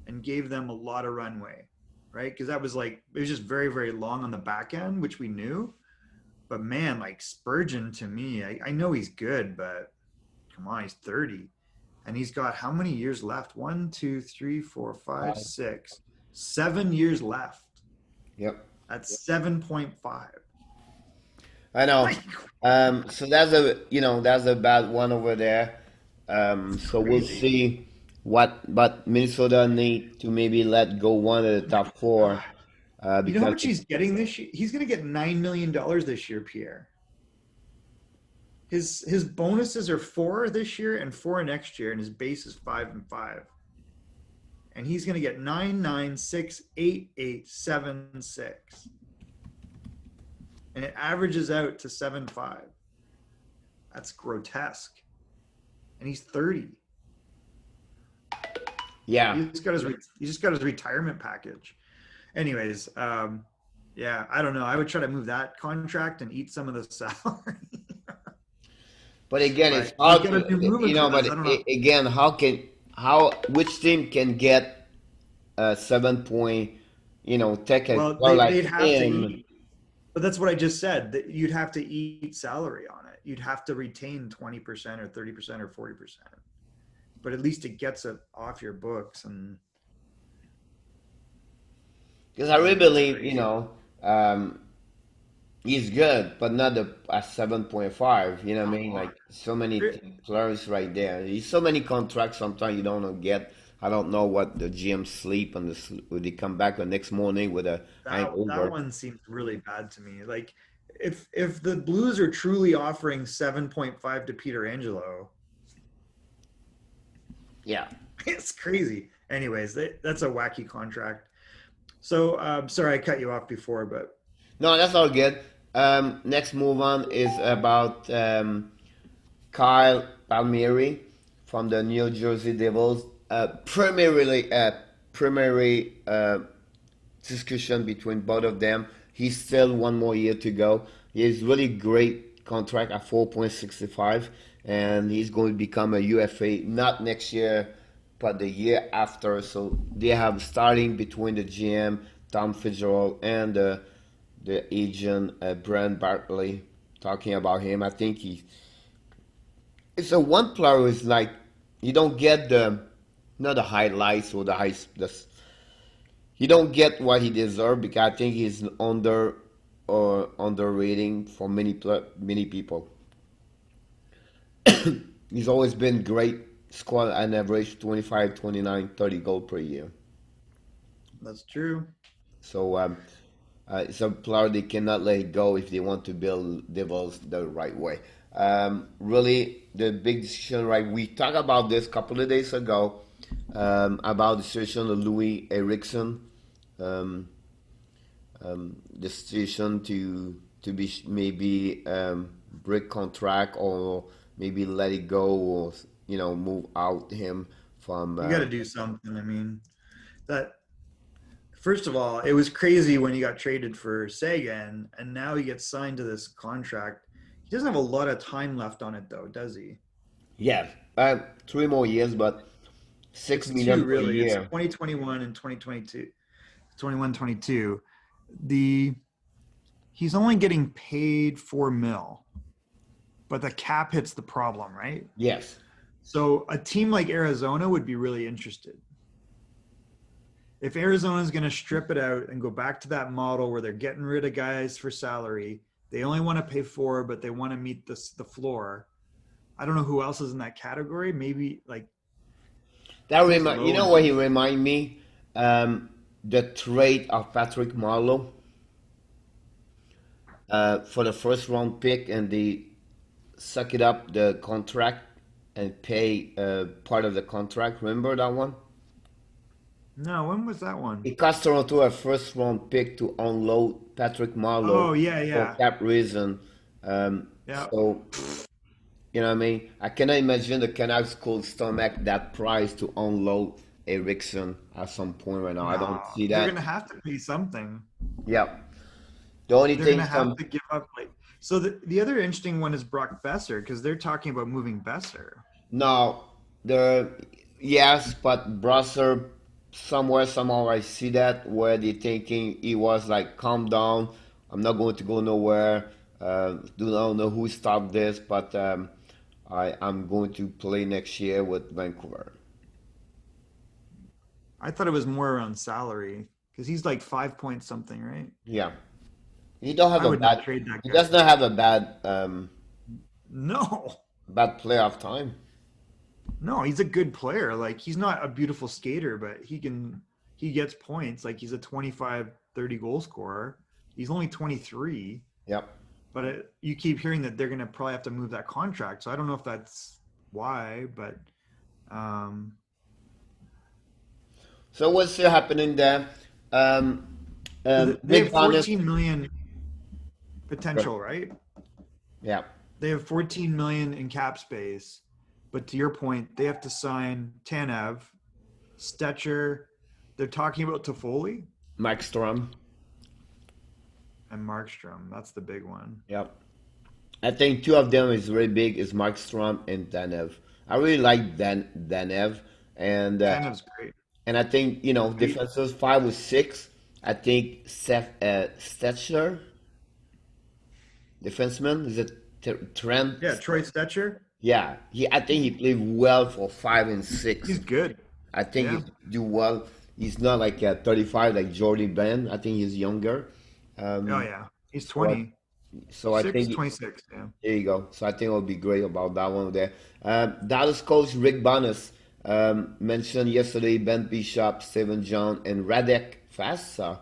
Speaker 2: and gave them a lot of runway, right? Because that was like it was just very, very long on the back end, which we knew. But man, like Spurgeon to me, I know he's good, but come on, he's 30. And he's got how many years left? One, two, three, four, five,
Speaker 1: five.
Speaker 2: 6, 7 years left.
Speaker 1: Yep.
Speaker 2: That's 7.5.
Speaker 1: I know.
Speaker 2: Like,
Speaker 1: So that's a bad one over there.
Speaker 2: it's
Speaker 1: So we'll
Speaker 2: crazy.
Speaker 1: see but Minnesota need to maybe let go one of the top four,
Speaker 2: You know how
Speaker 1: because
Speaker 2: much he's getting this year? He's going to get $9 million this year, Pierre. His bonuses are 4 this year and 4 next year, and his base is 5 and 5. And he's going to get 9, 9, 6, 8, 8, 7, 6, and it averages out to 7.5. That's grotesque. And he's 30.
Speaker 1: yeah.
Speaker 2: He just got his retirement package. Anyways, yeah, I don't know. I would try to move that contract and eat some of the salary.
Speaker 1: But again, it's
Speaker 2: But he's
Speaker 1: hard
Speaker 2: got a
Speaker 1: to,
Speaker 2: new movement
Speaker 1: but
Speaker 2: clause. I don't know.
Speaker 1: again, which team can get 7 point, take a
Speaker 2: Well,
Speaker 1: player like
Speaker 2: they'd have to
Speaker 1: him?
Speaker 2: eat, but that's what I just said. That you'd have to eat salary on it. You'd have to retain 20% or 30% or 40%. But at least it gets it off your books, and
Speaker 1: Because I
Speaker 2: I
Speaker 1: really
Speaker 2: think it's
Speaker 1: believe,
Speaker 2: crazy.
Speaker 1: um, he's good, but not a 7.5. You know what I
Speaker 2: Come
Speaker 1: mean?
Speaker 2: on.
Speaker 1: Like so many players right there. He's so many contracts. Sometimes you don't get. I don't know what the GM sleep and when they come back the next morning with a
Speaker 2: That
Speaker 1: hangover.
Speaker 2: one seems really bad to me. Like if the Blues are truly offering 7.5 to Peter Angelo,
Speaker 1: Yeah.
Speaker 2: it's crazy. Anyways, that's a wacky contract. So, sorry I cut you off before, but
Speaker 1: No, that's all good. Next move on is about Kyle Palmieri from the New Jersey Devils. Primary discussion between both of them. He's still one more year to go. He has really great contract at 4.65, and he's going to become a UFA not next year, but the year after. So they have starting between the GM Tom Fitzgerald and the agent Brent Bartley talking about him. I think it's a one player who's like you don't get the not the highlights or the he don't get what he deserves because I think he's under or underrating for many people. He's always been great, scored an average 25, 29, 30 goals per year.
Speaker 2: that's true.
Speaker 1: So it's a player they cannot let it go if they want to build Devils the right way. Really, the big decision, right? We talked about this a couple of days ago about the situation of Louis Eriksson. Um, the situation to be maybe break contract or maybe let it go or move out him from
Speaker 2: You got to do something. I mean, that first of all, it was crazy when he got traded for Sagan, and now he gets signed to this contract. He doesn't have a lot of time left on it, though, does he?
Speaker 1: yeah 3 more years but six
Speaker 2: It's two,
Speaker 1: million per
Speaker 2: really. It's
Speaker 1: year.
Speaker 2: 2021 and 2022, 21, 22. The He's only getting paid 4 mil, but the cap hits the problem, right?
Speaker 1: Yes.
Speaker 2: So a team like Arizona would be really interested. If Arizona is going to strip it out and go back to that model where they're getting rid of guys for salary, they only want to pay four, but they want to meet the floor. I don't know who else is in that category. Maybe like
Speaker 1: That
Speaker 2: who's
Speaker 1: remind you
Speaker 2: low
Speaker 1: know
Speaker 2: in
Speaker 1: what he
Speaker 2: that.
Speaker 1: remind me? The trade of Patrick Marleau for the first round pick, and they suck it up the contract and pay part of the contract. Remember that one?
Speaker 2: No, when was that one?
Speaker 1: It cost Toronto a first round pick to unload Patrick
Speaker 2: Oh
Speaker 1: Marleau
Speaker 2: yeah,
Speaker 1: for
Speaker 2: yeah,
Speaker 1: cap reason.
Speaker 2: yeah.
Speaker 1: So you know what I mean? I cannot imagine the Canucks could stomach that price to unload Erickson at some point right now. I don't
Speaker 2: No,
Speaker 1: see
Speaker 2: they're
Speaker 1: that.
Speaker 2: gonna have to pay something.
Speaker 1: Yeah. The only
Speaker 2: They're gonna
Speaker 1: thing
Speaker 2: have
Speaker 1: some
Speaker 2: to give up. Like, so the other interesting one is Brock Besser because they're talking about moving Besser.
Speaker 1: no, the yes, but Brusser somewhere somehow I see that where they thinking he was like calm down. I'm not going to go nowhere. Do not know who stopped this, but I'm going to play next year with Vancouver.
Speaker 2: I thought it was more around salary because he's like 5 point something, right?
Speaker 1: Yeah. He don't have
Speaker 2: I
Speaker 1: a
Speaker 2: would not
Speaker 1: bad.
Speaker 2: trade that
Speaker 1: He
Speaker 2: guy.
Speaker 1: does not have a
Speaker 2: No,
Speaker 1: bad playoff time.
Speaker 2: no, he's a good player. Like he's not a beautiful skater, but he gets points. Like he's a 25, 30 goal scorer. He's only 23,
Speaker 1: Yep.
Speaker 2: but you keep hearing that they're gonna probably have to move that contract. So I don't know if that's why, but um,
Speaker 1: So what's still happening there? Um,
Speaker 2: they
Speaker 1: Big
Speaker 2: have
Speaker 1: bonus.
Speaker 2: 14 million potential, right?
Speaker 1: Yeah.
Speaker 2: They have 14 million in cap space, but to your point, they have to sign Tanev, Stetcher. They're talking about Toffoli
Speaker 1: Mike Strom.
Speaker 2: and Markstrom. That's the big one.
Speaker 1: Yep. I think two of them is very big is Mike Strom and Danev. I really like Danev and
Speaker 2: Tanev's great.
Speaker 1: I think
Speaker 2: He-
Speaker 1: defenses 5 or 6. I think Stetcher defenseman is it Trent?
Speaker 2: yeah, Troy Stetcher.
Speaker 1: Yeah, I think he played well for 5 and 6.
Speaker 2: He's good.
Speaker 1: I think
Speaker 2: Yeah.
Speaker 1: he do well. He's not like 35 like Jordy Ben. I think he's younger.
Speaker 2: Oh
Speaker 1: Um,
Speaker 2: yeah. He's
Speaker 1: so I,
Speaker 2: 26, 26. Yeah.
Speaker 1: there you go. So I think it'll be great about that one there. Dallas coach Rick Bonus mentioned yesterday Ben Bishop, Steven John, and Radek Fassa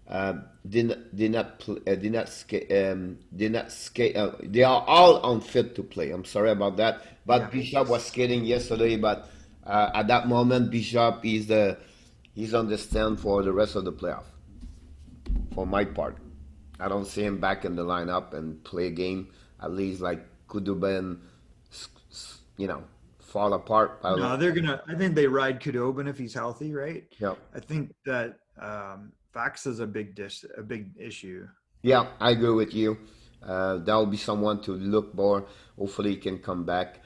Speaker 1: uh, did not skate. They are all unfit to play. I'm sorry about that. But
Speaker 2: Yeah.
Speaker 1: Bishop was skating yesterday. But at that moment, Bishop he's on the stand for the rest of the playoff. for my part. I don't see him back in the lineup and play a game. At least like could have been, you know, fall apart. I don't.
Speaker 2: No, they're gonna. I think they ride Kudobin if he's healthy, right?
Speaker 1: Yeah,
Speaker 2: I think that Vax is a big issue.
Speaker 1: yeah, I agree with you. That will be someone to look for. Hopefully, he can come back.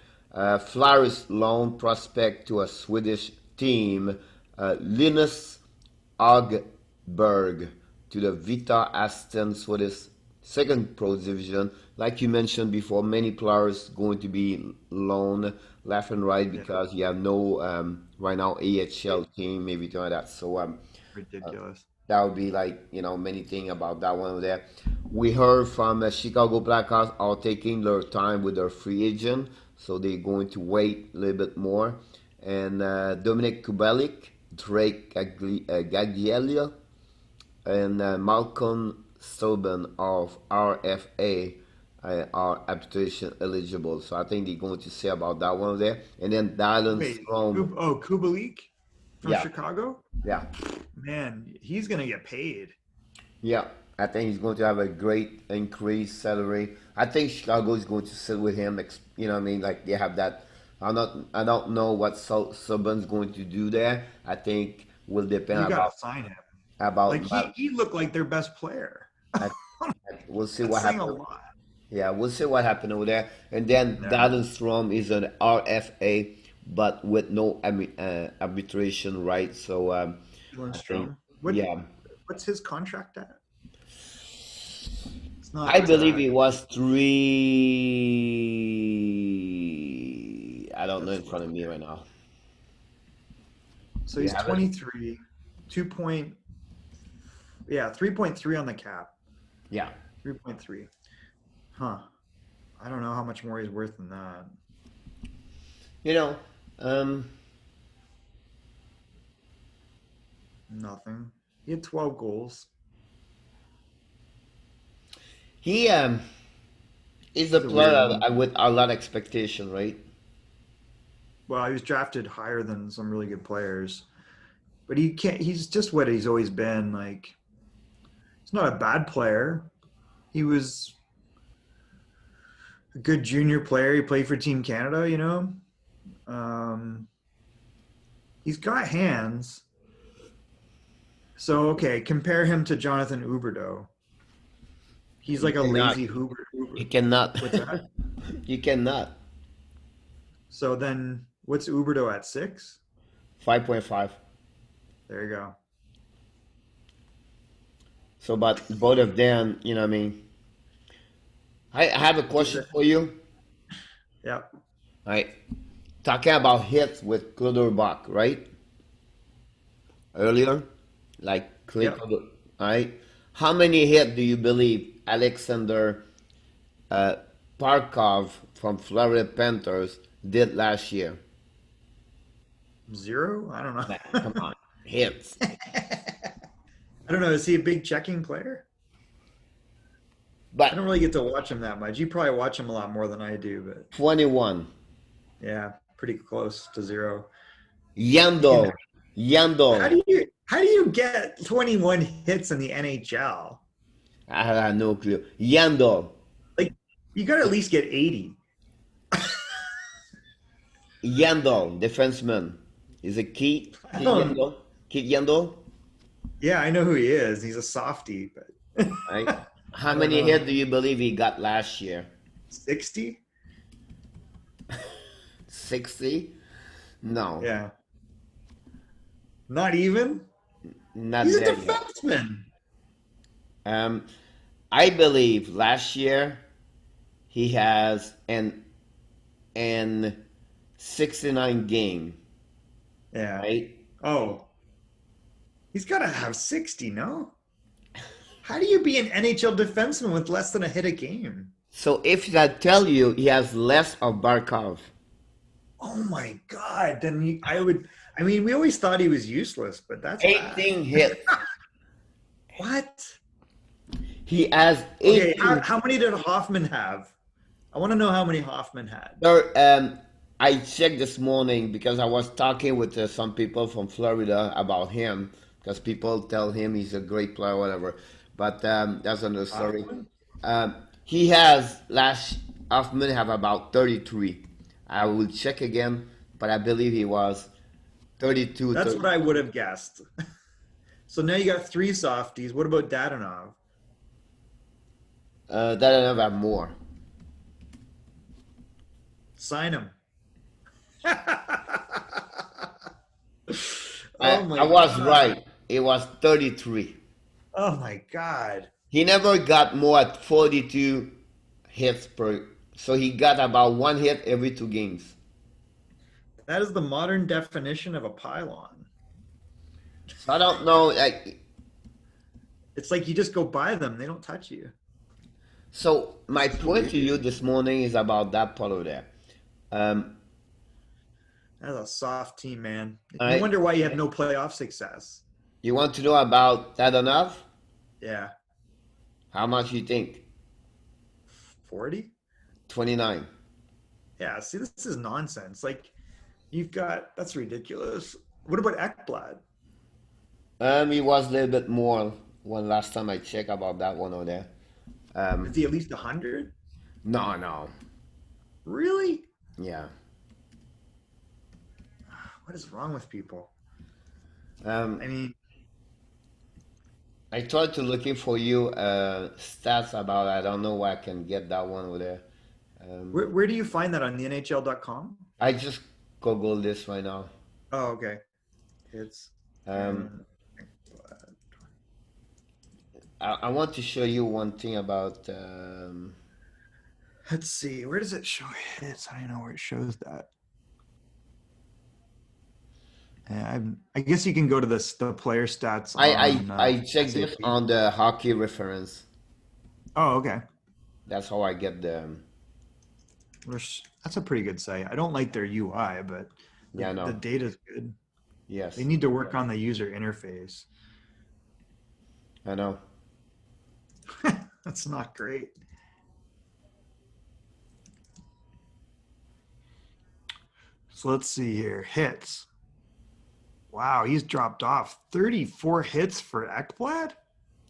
Speaker 1: Flores loan prospect to a Swedish team, Linus Agberg to the Vita Aston Swedish second pro division. Like you mentioned before, many players going to be loaned left and right
Speaker 2: Yeah,
Speaker 1: because you have no right now AHL team, maybe something like that. So
Speaker 2: ridiculous.
Speaker 1: that would be like many things about that one over there. We heard from Chicago Blackhawks are taking their time with their free agent, so they're going to wait a little bit more. And Dominic Kubalik, Drake Gagliella, and Malcolm Subban of RFA are arbitration eligible. So I think they're going to say about that one there. And then Dylan
Speaker 2: Wait,
Speaker 1: Strom,
Speaker 2: Kubalik from
Speaker 1: yeah,
Speaker 2: Chicago?
Speaker 1: yeah.
Speaker 2: Man, he's gonna get paid.
Speaker 1: Yeah, I think he's going to have a great increased salary. I think Chicago is going to sit with him. You know what I mean? Like they have that. I don't know what Subban's going to do there. I think will depend
Speaker 2: You gotta sign him. Like
Speaker 1: about.
Speaker 2: he looked like their best player.
Speaker 1: I, we'll see
Speaker 2: That's
Speaker 1: what
Speaker 2: saying a
Speaker 1: happens.
Speaker 2: lot.
Speaker 1: Yeah, we'll see what happened over there. And then
Speaker 2: Yeah,
Speaker 1: Dylan Strom is an RFA, but with no arbitration right. So I think,
Speaker 2: Lindstrom.
Speaker 1: yeah,
Speaker 2: What's his contract at? It's
Speaker 1: I
Speaker 2: not.
Speaker 1: believe it was three. I don't know in
Speaker 2: Let's
Speaker 1: front
Speaker 2: look.
Speaker 1: of me right now.
Speaker 2: So
Speaker 1: Do you
Speaker 2: he's
Speaker 1: have it?
Speaker 2: 23, 2 point, yeah, 3.3 on the cap.
Speaker 1: Yeah.
Speaker 2: 3.3. Huh. I don't know how much more he's worth than that.
Speaker 1: You know, um,
Speaker 2: Nothing. He had 12 goals.
Speaker 1: he is a
Speaker 2: He's a weird
Speaker 1: player
Speaker 2: one.
Speaker 1: with a lot of expectation, right?
Speaker 2: Well, he was drafted higher than some really good players, but he can't. He's just what he's always been. Like he's not a bad player. He was a good junior player. He played for Team Canada. Um, he's got hands. So okay, compare him to Jonathan Huberdeau. He's
Speaker 1: You
Speaker 2: like a
Speaker 1: cannot.
Speaker 2: lazy Huber.
Speaker 1: You cannot.
Speaker 2: What's that?
Speaker 1: You cannot.
Speaker 2: So then, what's Huberdeau at 6?
Speaker 1: 5.5.
Speaker 2: There you go.
Speaker 1: So, but both of them, you know what I mean? I have a question for you.
Speaker 2: Yeah.
Speaker 1: Right. Talking about hits with Clutterbuck, right? Earlier, like click
Speaker 2: Yep.
Speaker 1: on the, right? How many hits do you believe Alexander uh, Parkov from Florida Panthers did last year?
Speaker 2: 0? I don't
Speaker 1: Like,
Speaker 2: know.
Speaker 1: come on, hits.
Speaker 2: I don't know. Is he a big checking player? I
Speaker 1: But
Speaker 2: don't really get to watch him that much. You probably watch him a lot more than I do, but
Speaker 1: 21.
Speaker 2: yeah, pretty close to 0. You know,
Speaker 1: Yandel. Yandel.
Speaker 2: how do you get 21 hits in the NHL?
Speaker 1: I have no clue. Yandel.
Speaker 2: Like you got to at least get 80.
Speaker 1: Yandel, defenseman. Is it Keith?
Speaker 2: I
Speaker 1: Keith
Speaker 2: don't.
Speaker 1: Yandel? Keith Yandel?
Speaker 2: Yeah, I know who he is. He's a softie, but
Speaker 1: Right? How
Speaker 2: I don't
Speaker 1: many
Speaker 2: know.
Speaker 1: hits do you believe he got last year?
Speaker 2: 60?
Speaker 1: 60? No,
Speaker 2: Yeah. Not even?
Speaker 1: not
Speaker 2: He's a
Speaker 1: there yet.
Speaker 2: defenseman.
Speaker 1: Um, I believe last year he has an 69 game,
Speaker 2: Yeah.
Speaker 1: right?
Speaker 2: Oh, he's got to have 60, no? How do you be an NHL defenseman with less than a hit a game?
Speaker 1: So if I tell you he has less of Barkov,
Speaker 2: Oh my God. Then I mean, we always thought he was useless, but that's bad.
Speaker 1: 18 hits.
Speaker 2: What?
Speaker 1: He has
Speaker 2: Okay,
Speaker 1: 18.
Speaker 2: how many did Hoffman have? I want to know how many Hoffman had.
Speaker 1: Sir, I checked this morning because I was talking with some people from Florida about him because people tell him he's a great player, whatever. but that's another story.
Speaker 2: Hoffman?
Speaker 1: He has last Hoffman have about 33. I will check again, but I believe he was 32,
Speaker 2: That's
Speaker 1: 30.
Speaker 2: what I would have guessed. So now you got three softies. What about Dadanov?
Speaker 1: That I never have more.
Speaker 2: Sign him. Oh
Speaker 1: I
Speaker 2: my
Speaker 1: was
Speaker 2: god.
Speaker 1: right. It was 33.
Speaker 2: Oh my god.
Speaker 1: He never got more at 42 hits per. So he got about one hit every two games.
Speaker 2: That is the modern definition of a pylon.
Speaker 1: So I don't know. Like,
Speaker 2: It's like you just go by them, they don't touch you.
Speaker 1: so my
Speaker 2: It's so
Speaker 1: point to
Speaker 2: weird.
Speaker 1: you this morning is about that photo there. Um,
Speaker 2: That's a soft team, man. No
Speaker 1: I
Speaker 2: wonder why you have no playoff success.
Speaker 1: You want to know about that enough?
Speaker 2: Yeah.
Speaker 1: How much you think?
Speaker 2: 40?
Speaker 1: 29.
Speaker 2: Yeah, see, this is nonsense. Like, you've got, that's ridiculous. What about Ekblad?
Speaker 1: It was a little bit more when last time I checked about that one over there.
Speaker 2: Is he at least 100?
Speaker 1: No, no.
Speaker 2: Really?
Speaker 1: Yeah.
Speaker 2: What is wrong with people?
Speaker 1: Um,
Speaker 2: I mean,
Speaker 1: I tried to looking for you stats about. I don't know where I can get that one over there.
Speaker 2: where do you find that on the NHL.com?
Speaker 1: I just Google this right now.
Speaker 2: Oh, okay. It's
Speaker 1: Um,
Speaker 2: and Ekblad.
Speaker 1: I want to show you one thing about.
Speaker 2: Let's see. Where does it show hits? I don't know where it shows that. I guess you can go to the player stats on
Speaker 1: I checked this
Speaker 2: SAP.
Speaker 1: on the hockey reference.
Speaker 2: Oh, okay.
Speaker 1: That's how I get the.
Speaker 2: That's a pretty good site. I don't like their UI, but
Speaker 1: Yeah,
Speaker 2: the
Speaker 1: no.
Speaker 2: data's good. They
Speaker 1: Yes,
Speaker 2: need to work on the user interface.
Speaker 1: I know.
Speaker 2: That's not great. So let's see here. Hits. Wow, he's dropped off. 34 hits for Ekblad?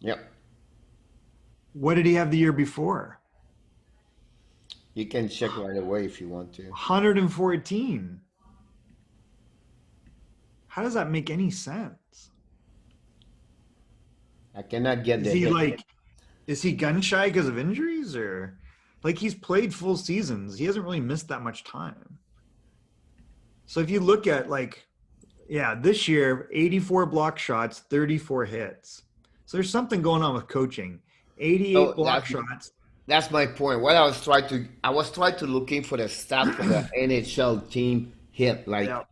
Speaker 1: Yep.
Speaker 2: What did he have the year before?
Speaker 1: You can check right away if you want to.
Speaker 2: 114. How does that make any sense?
Speaker 1: I cannot get
Speaker 2: Is
Speaker 1: the
Speaker 2: he
Speaker 1: hit.
Speaker 2: like, is he gun shy because of injuries or like he's played full seasons? He hasn't really missed that much time. So if you look at like, yeah, this year, 84 block shots, 34 hits. So there's something going on with coaching. 88
Speaker 1: So
Speaker 2: block shots.
Speaker 1: that's my point. What I was trying to looking for the stat for the NHL team hit,
Speaker 2: Yeah,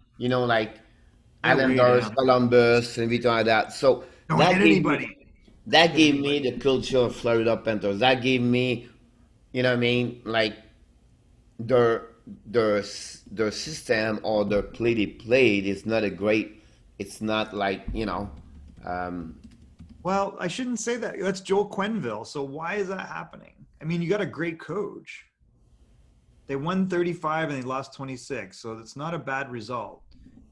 Speaker 1: like
Speaker 2: they're way
Speaker 1: Islanders,
Speaker 2: down.
Speaker 1: Columbus, and everything like that. So
Speaker 2: Don't
Speaker 1: that
Speaker 2: hit
Speaker 1: gave me
Speaker 2: anybody.
Speaker 1: that
Speaker 2: Hit
Speaker 1: gave me
Speaker 2: anybody.
Speaker 1: the culture of Florida Panthers. That gave me, you know what I mean, like their their system or their play they played is not a great. It's not like um,
Speaker 2: Well, I shouldn't say that. That's Joel Quenneville. So why is that happening? I mean, you got a great coach. They won 35 and they lost 26. So that's not a bad result.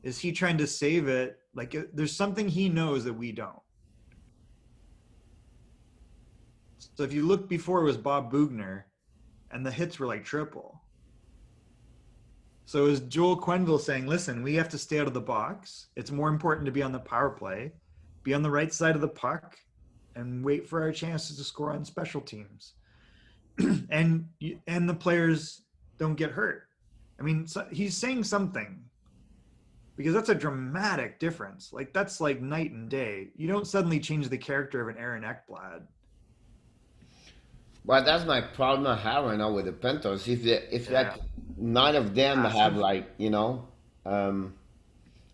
Speaker 2: Is he trying to save it? Like there's something he knows that we don't. So if you look before it was Bob Bugner and the hits were like triple. So is Joel Quenneville saying, listen, we have to stay out of the box. It's more important to be on the power play, be on the right side of the puck, and wait for our chances to score on special teams. and the players don't get hurt. I mean, so he's saying something because that's a dramatic difference. Like that's like night and day. You don't suddenly change the character of an Aaron Ekblad.
Speaker 1: but that's my problem I have right now with the Panthers. If like
Speaker 2: Yeah.
Speaker 1: none of them have
Speaker 2: Passive.
Speaker 1: like um,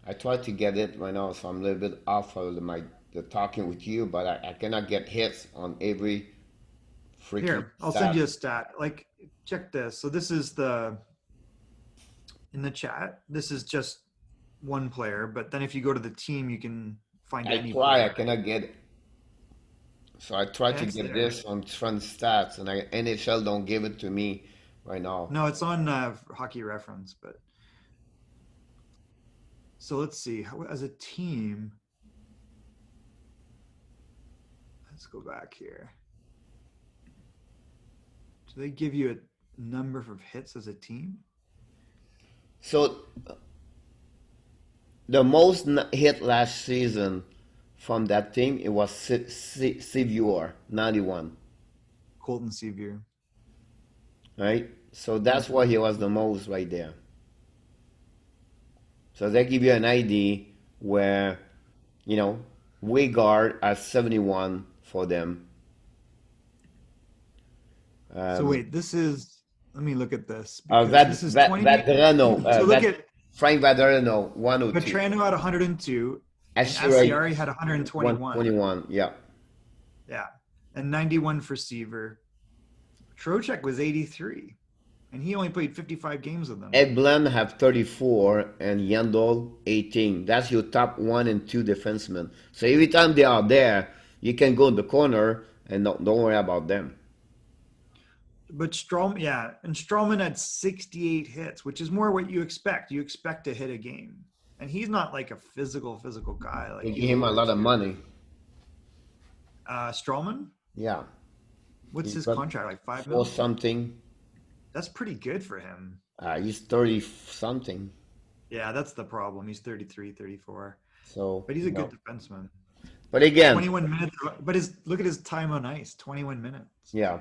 Speaker 1: I try to get it right now, so I'm a little bit off of the talking with you, but I cannot get hits on every freaking
Speaker 2: Here, I'll send
Speaker 1: stat.
Speaker 2: you a stat. Like, check this. So this is in the chat. This is just one player, but then if you go to the team, you can find
Speaker 1: I
Speaker 2: any
Speaker 1: try, I
Speaker 2: player.
Speaker 1: cannot get it. So I try
Speaker 2: Yeah,
Speaker 1: to
Speaker 2: it's
Speaker 1: get
Speaker 2: there.
Speaker 1: this on Trend Stats, and NHL don't give it to me right now.
Speaker 2: No, it's on Hockey Reference, but so let's see. How, as a team, Let's go back here. Do they give you a number of hits as a team?
Speaker 1: So the most hit last season from that team, it was Sevier, 91,
Speaker 2: Colton Sevier.
Speaker 1: right? So that's why he was the most right there. So they give you an idea where, Wigard at 71 for them.
Speaker 2: So wait, this is. Let me look at this.
Speaker 1: This is 20. Devellano,
Speaker 2: so look at
Speaker 1: Frank Vaderano, 102.
Speaker 2: Vetrano had 102. And
Speaker 1: Asciari
Speaker 2: Asciari had 121.
Speaker 1: 121, yeah.
Speaker 2: Yeah, and 91 for Seaver. Trocheck was 83, and he only played 55 games with them.
Speaker 1: Edblad have 34 and Yandol 18. That's your top 1 and 2 defensemen. So every time they are there, you can go in the corner and don't worry about them.
Speaker 2: But Stroman had 68 hits, which is more what you expect. You expect to hit a game. And he's not like a physical guy. Like
Speaker 1: They give him a lot of money.
Speaker 2: Stroman?
Speaker 1: Yeah.
Speaker 2: What's his contract? Like $5
Speaker 1: Or
Speaker 2: million?
Speaker 1: something.
Speaker 2: That's pretty good for him.
Speaker 1: He's 30 something.
Speaker 2: Yeah, that's the problem. He's 33, 34.
Speaker 1: So,
Speaker 2: but he's a good defenseman.
Speaker 1: But again,
Speaker 2: 21 minutes. But look at his time on ice, 21 minutes.
Speaker 1: Yeah,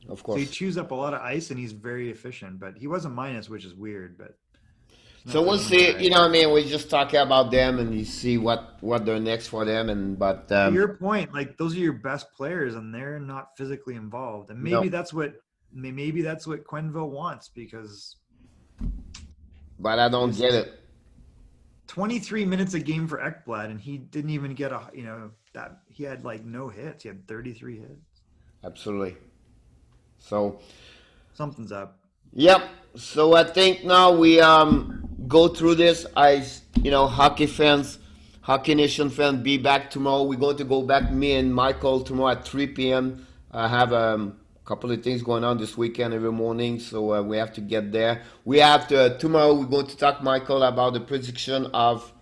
Speaker 1: of course.
Speaker 2: So he chews up a lot of ice, and he's very efficient. But he was a minus, which is weird. But
Speaker 1: so we'll see. You know what I mean? We just talk about them, and you see what they're next for them. But
Speaker 2: to your point, like those are your best players, and they're not physically involved. And maybe that's what Quenneville wants, because.
Speaker 1: But I don't get it.
Speaker 2: 23 minutes a game for Ekblad, and he didn't even get that he had like no hits. He had 33 hits.
Speaker 1: Absolutely. So
Speaker 2: something's up.
Speaker 1: Yep. So I think now we go through this. Hockey fans, Hockey Nation fans, be back tomorrow. We're going to go back, me and Michael, tomorrow at 3 p.m. I have a couple of things going on this weekend every morning, so we have to get there. We have to tomorrow. We're going to talk, Michael, about the prediction of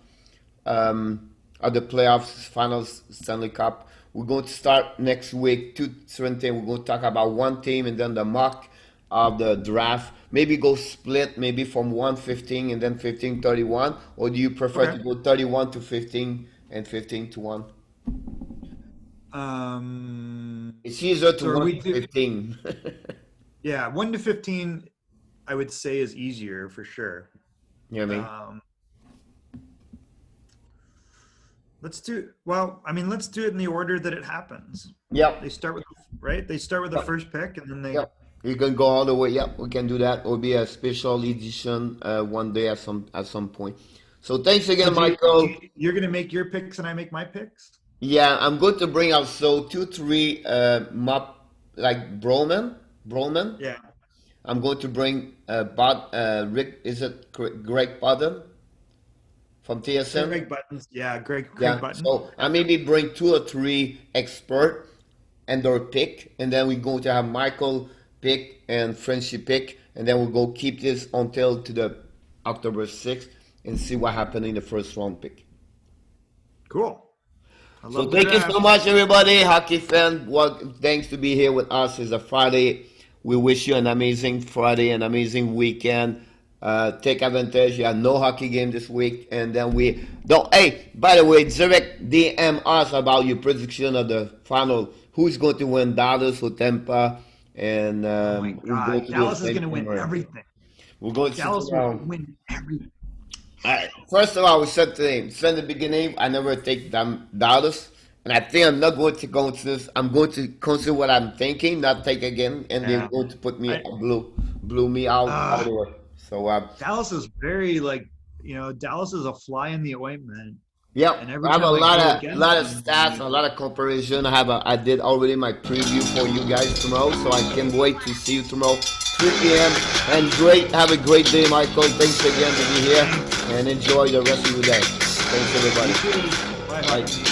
Speaker 1: the playoffs, finals, Stanley Cup. We're going to start next week, 2:17. We're going to talk about one team and then the mock of the draft. Maybe go split, maybe from 1-15 and then 15-31, or do you prefer to go 31 to 15 and 15 to 1? It's easier to 1 to 15.
Speaker 2: Yeah, 1 to 15, I would say, is easier for sure.
Speaker 1: You know what I mean?
Speaker 2: Let's do it in the order that it happens.
Speaker 1: Yep.
Speaker 2: They start with the first pick, and then they.
Speaker 1: Yep. You can go all the way. Yep, we can do that. It will be a special edition one day at some point. So thanks again, Michael.
Speaker 2: You're gonna make your picks, and I make my picks.
Speaker 1: Yeah, I'm going to bring also 2-3 map like Broman.
Speaker 2: Yeah.
Speaker 1: I'm going to bring Greg Budden from TSM?
Speaker 2: Greg Buttons. Yeah, Greg Buttons.
Speaker 1: So I maybe bring 2 or 3 expert and their pick, and then we're going to have Michael pick and Frenchy pick, and then we'll go keep this until to the October 6th and see what happened in the first round pick.
Speaker 2: Cool.
Speaker 1: So thank you so much, everybody. Hockey fan, thanks to be here with us. It's a Friday. We wish you an amazing Friday, an amazing weekend. Take advantage. You have no hockey game this week, and then we don't. Hey, by the way, direct DM us about your prediction of the final. Who's going to win, Dallas or Tampa? And
Speaker 2: oh my God, Dallas is going to win everything.
Speaker 1: We're going
Speaker 2: Dallas will win everything.
Speaker 1: First of all, we said today, since the beginning, I never take them Dallas, and I think I'm not going to go to this. I'm going to consider what I'm thinking, not take again, and they're going to put me blew me out of the way. So
Speaker 2: Dallas is very Dallas is a fly in the ointment.
Speaker 1: Yeah, I have a lot of stats, a lot of comparison. I did already my preview for you guys tomorrow, so I can't wait to see you tomorrow, 3 p.m. And have a great day, Michael. Thanks again to be here, and enjoy the rest of your day. Thanks, everybody.
Speaker 2: Bye.